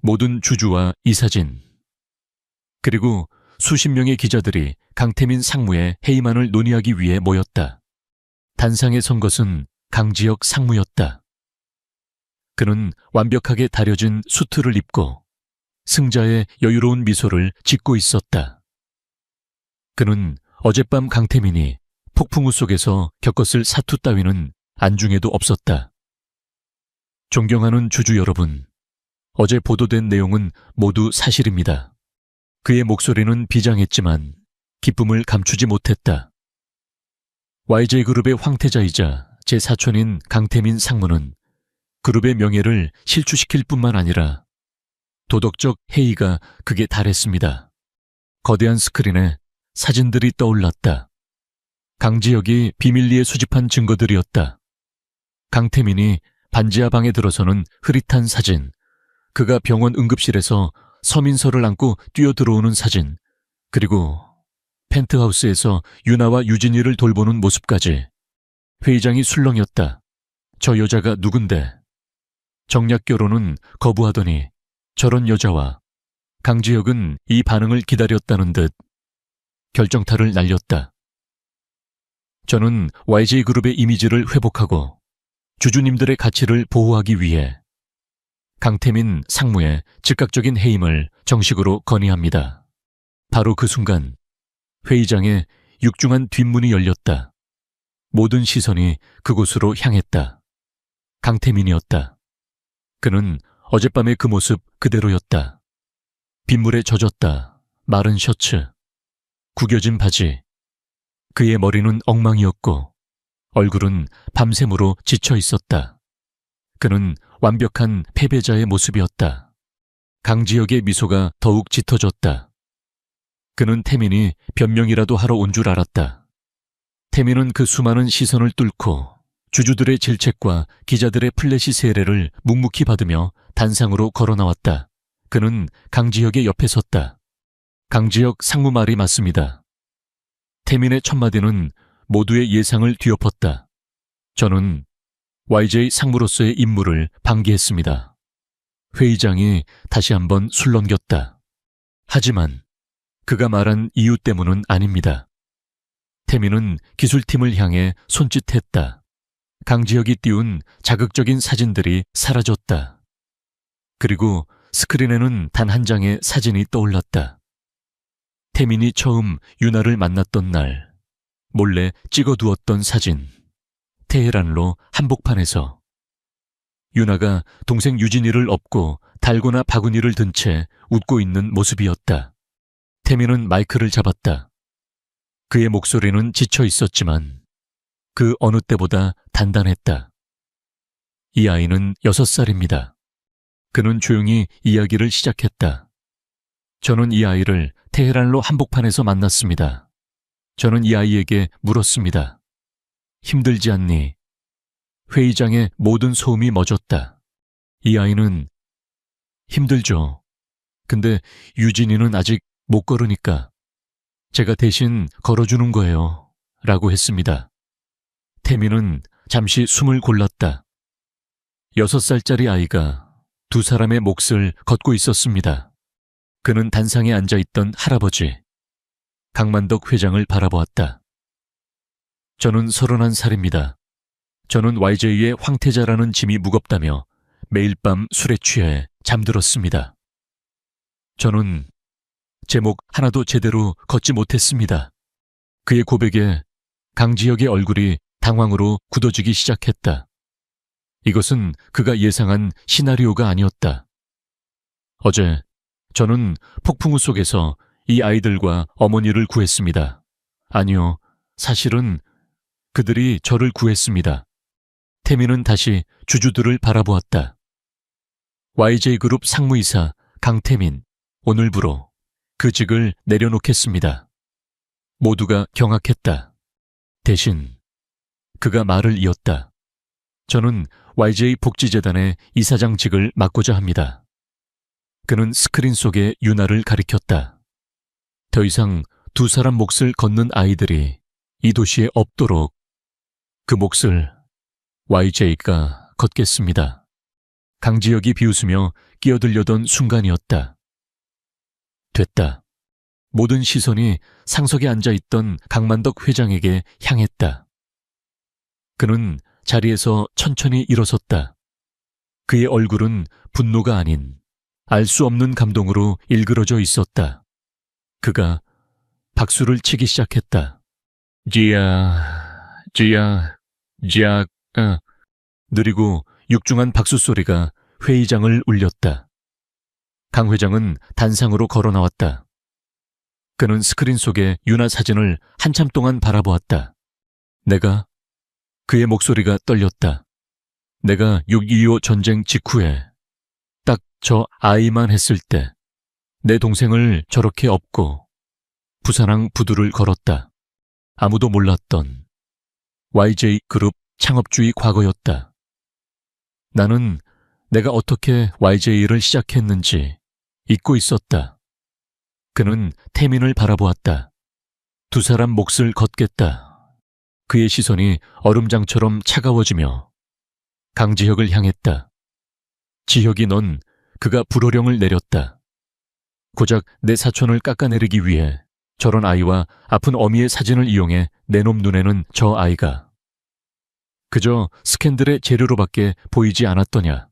모든 주주와 이사진, 그리고 수십 명의 기자들이 강태민 상무의 해임안을 논의하기 위해 모였다. 단상에 선 것은 강지혁 상무였다. 그는 완벽하게 다려진 수트를 입고 승자의 여유로운 미소를 짓고 있었다. 그는 어젯밤 강태민이 폭풍우 속에서 겪었을 사투 따위는 안중에도 없었다. 존경하는 주주 여러분, 어제 보도된 내용은 모두 사실입니다. 그의 목소리는 비장했지만 기쁨을 감추지 못했다. YJ그룹의 황태자이자 제 사촌인 강태민 상무는 그룹의 명예를 실추시킬 뿐만 아니라 도덕적 해이가 극에 달했습니다. 거대한 스크린에 사진들이 떠올랐다. 강지혁이 비밀리에 수집한 증거들이었다. 강태민이 반지하 방에 들어서는 흐릿한 사진, 그가 병원 응급실에서 서민서를 안고 뛰어들어오는 사진, 그리고 펜트하우스에서 유나와 유진이를 돌보는 모습까지. 회의장이 술렁였다. 저 여자가 누군데? 정략 결혼은 거부하더니 저런 여자와. 강지혁은 이 반응을 기다렸다는 듯 결정타를 날렸다. 저는 YJ그룹의 이미지를 회복하고 주주님들의 가치를 보호하기 위해 강태민 상무의 즉각적인 해임을 정식으로 건의합니다. 바로 그 순간 회의장에 육중한 뒷문이 열렸다. 모든 시선이 그곳으로 향했다. 강태민이었다. 그는 어젯밤의 그 모습 그대로였다. 빗물에 젖었다. 마른 셔츠, 구겨진 바지. 그의 머리는 엉망이었고 얼굴은 밤샘으로 지쳐 있었다. 그는 완벽한 패배자의 모습이었다. 강지혁의 미소가 더욱 짙어졌다. 그는 태민이 변명이라도 하러 온 줄 알았다. 태민은 그 수많은 시선을 뚫고 주주들의 질책과 기자들의 플래시 세례를 묵묵히 받으며 단상으로 걸어 나왔다. 그는 강지혁의 옆에 섰다. 강지혁 상무 말이 맞습니다. 태민의 첫마디는 모두의 예상을 뒤엎었다. 저는 YJ 상무로서의 임무를 방기했습니다. 회의장이 다시 한번 술 넘겼다. 하지만 그가 말한 이유 때문은 아닙니다. 태민은 기술팀을 향해 손짓했다. 강지혁이 띄운 자극적인 사진들이 사라졌다. 그리고 스크린에는 단 한 장의 사진이 떠올랐다. 태민이 처음 유나를 만났던 날 몰래 찍어두었던 사진. 테헤란로 한복판에서 유나가 동생 유진이를 업고 달고나 바구니를 든 채 웃고 있는 모습이었다. 태민은 마이크를 잡았다. 그의 목소리는 지쳐 있었지만 그 어느 때보다 단단했다. 이 아이는 6살입니다. 그는 조용히 이야기를 시작했다. 저는 이 아이를 테헤란로 한복판에서 만났습니다. 저는 이 아이에게 물었습니다. 힘들지 않니? 회의장의 모든 소음이 멎었다. 이 아이는 힘들죠. 근데 유진이는 아직 못 걸으니까 제가 대신 걸어주는 거예요. 라고 했습니다. 태민은 잠시 숨을 골랐다. 6살짜리 아이가 두 사람의 몫을 걷고 있었습니다. 그는 단상에 앉아있던 할아버지, 강만덕 회장을 바라보았다. 저는 31살입니다. 저는 YJ의 황태자라는 짐이 무겁다며 매일 밤 술에 취해 잠들었습니다. 저는 제목 하나도 제대로 걷지 못했습니다. 그의 고백에 강지혁의 얼굴이 당황으로 굳어지기 시작했다. 이것은 그가 예상한 시나리오가 아니었다. 어제 저는 폭풍우 속에서 이 아이들과 어머니를 구했습니다. 아니요, 사실은 그들이 저를 구했습니다. 태민은 다시 주주들을 바라보았다. YJ그룹 상무이사 강태민, 오늘부로 그 직을 내려놓겠습니다. 모두가 경악했다. 대신 그가 말을 이었다. 저는 YJ 복지재단의 이사장직을 맡고자 합니다. 그는 스크린 속에 유나를 가리켰다. 더 이상 두 사람 몫을 걷는 아이들이 이 도시에 없도록 그 몫을 YJ가 걷겠습니다. 강지혁이 비웃으며 끼어들려던 순간이었다. 됐다. 모든 시선이 상석에 앉아있던 강만덕 회장에게 향했다. 그는 자리에서 천천히 일어섰다. 그의 얼굴은 분노가 아닌 알 수 없는 감동으로 일그러져 있었다. 그가 박수를 치기 시작했다. 지야, 느리고 육중한 박수 소리가 회의장을 울렸다. 강 회장은 단상으로 걸어 나왔다. 그는 스크린 속의 유나 사진을 한참 동안 바라보았다. 그의 목소리가 떨렸다. 내가 6.25 전쟁 직후에 딱 저 아이만 했을 때 내 동생을 저렇게 업고 부산항 부두를 걸었다. 아무도 몰랐던 YJ 그룹 창업주의 과거였다. 나는 내가 어떻게 YJ를 시작했는지 잊고 있었다. 그는 태민을 바라보았다. 두 사람 몫을 걷겠다. 그의 시선이 얼음장처럼 차가워지며 강지혁을 향했다. 지혁이 넌 그가 불호령을 내렸다. 고작 내 사촌을 깎아내리기 위해 저런 아이와 아픈 어미의 사진을 이용해 내 놈 눈에는 저 아이가 그저 스캔들의 재료로밖에 보이지 않았더냐.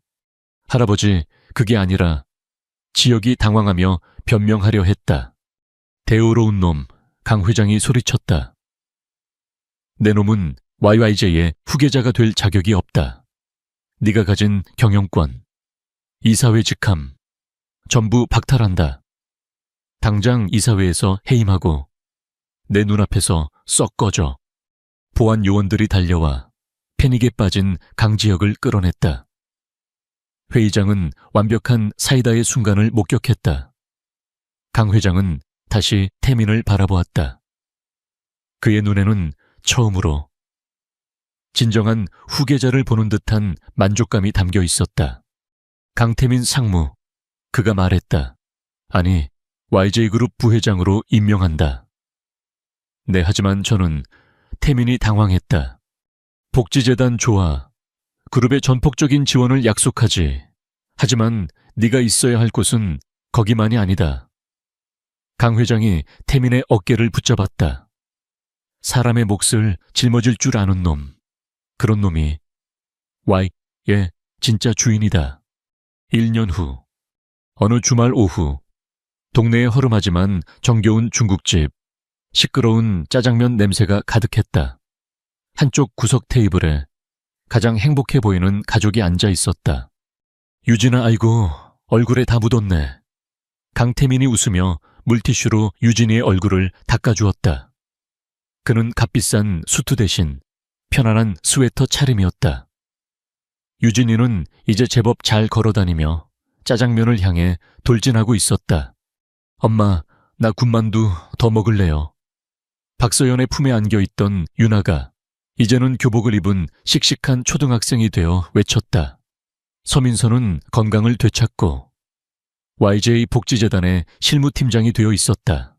할아버지, 그게 아니라 지혁이 당황하며 변명하려 했다. 대우로운 놈, 강 회장이 소리쳤다. 내 놈은 YYJ의 후계자가 될 자격이 없다. 네가 가진 경영권, 이사회 직함, 전부 박탈한다. 당장 이사회에서 해임하고 내 눈앞에서 썩 꺼져. 보안 요원들이 달려와 패닉에 빠진 강지혁을 끌어냈다. 회의장은 완벽한 사이다의 순간을 목격했다. 강 회장은 다시 태민을 바라보았다. 그의 눈에는 처음으로. 진정한 후계자를 보는 듯한 만족감이 담겨 있었다. 강태민 상무, 그가 말했다. 아니, YJ그룹 부회장으로 임명한다. 네, 하지만 저는 태민이 당황했다. 복지재단 좋아. 그룹의 전폭적인 지원을 약속하지. 하지만 네가 있어야 할 곳은 거기만이 아니다. 강 회장이 태민의 어깨를 붙잡았다. 사람의 몫을 짊어질 줄 아는 놈. 그런 놈이 Y의 진짜 주인이다. 1년 후, 어느 주말 오후, 동네에 허름하지만 정겨운 중국집, 시끄러운 짜장면 냄새가 가득했다. 한쪽 구석 테이블에 가장 행복해 보이는 가족이 앉아 있었다. 유진아, 아이고, 얼굴에 다 묻었네. 강태민이 웃으며 물티슈로 유진이의 얼굴을 닦아주었다. 그는 값비싼 수트 대신 편안한 스웨터 차림이었다. 유진이는 이제 제법 잘 걸어다니며 짜장면을 향해 돌진하고 있었다. 엄마, 나 군만두 더 먹을래요. 박서연의 품에 안겨있던 유나가 이제는 교복을 입은 씩씩한 초등학생이 되어 외쳤다. 서민서는 건강을 되찾고 YJ 복지재단의 실무팀장이 되어 있었다.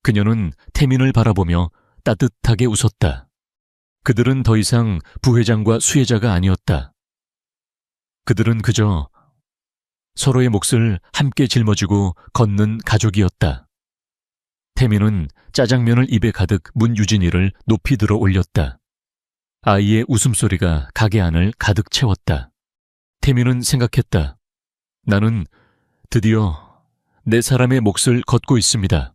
그녀는 태민을 바라보며 따뜻하게 웃었다. 그들은 더 이상 부회장과 수혜자가 아니었다. 그들은 그저 서로의 몫을 함께 짊어지고 걷는 가족이었다. 태민은 짜장면을 입에 가득 문 유진이를 높이 들어 올렸다. 아이의 웃음소리가 가게 안을 가득 채웠다. 태민은 생각했다. 나는 드디어 내 사람의 몫을 걷고 있습니다.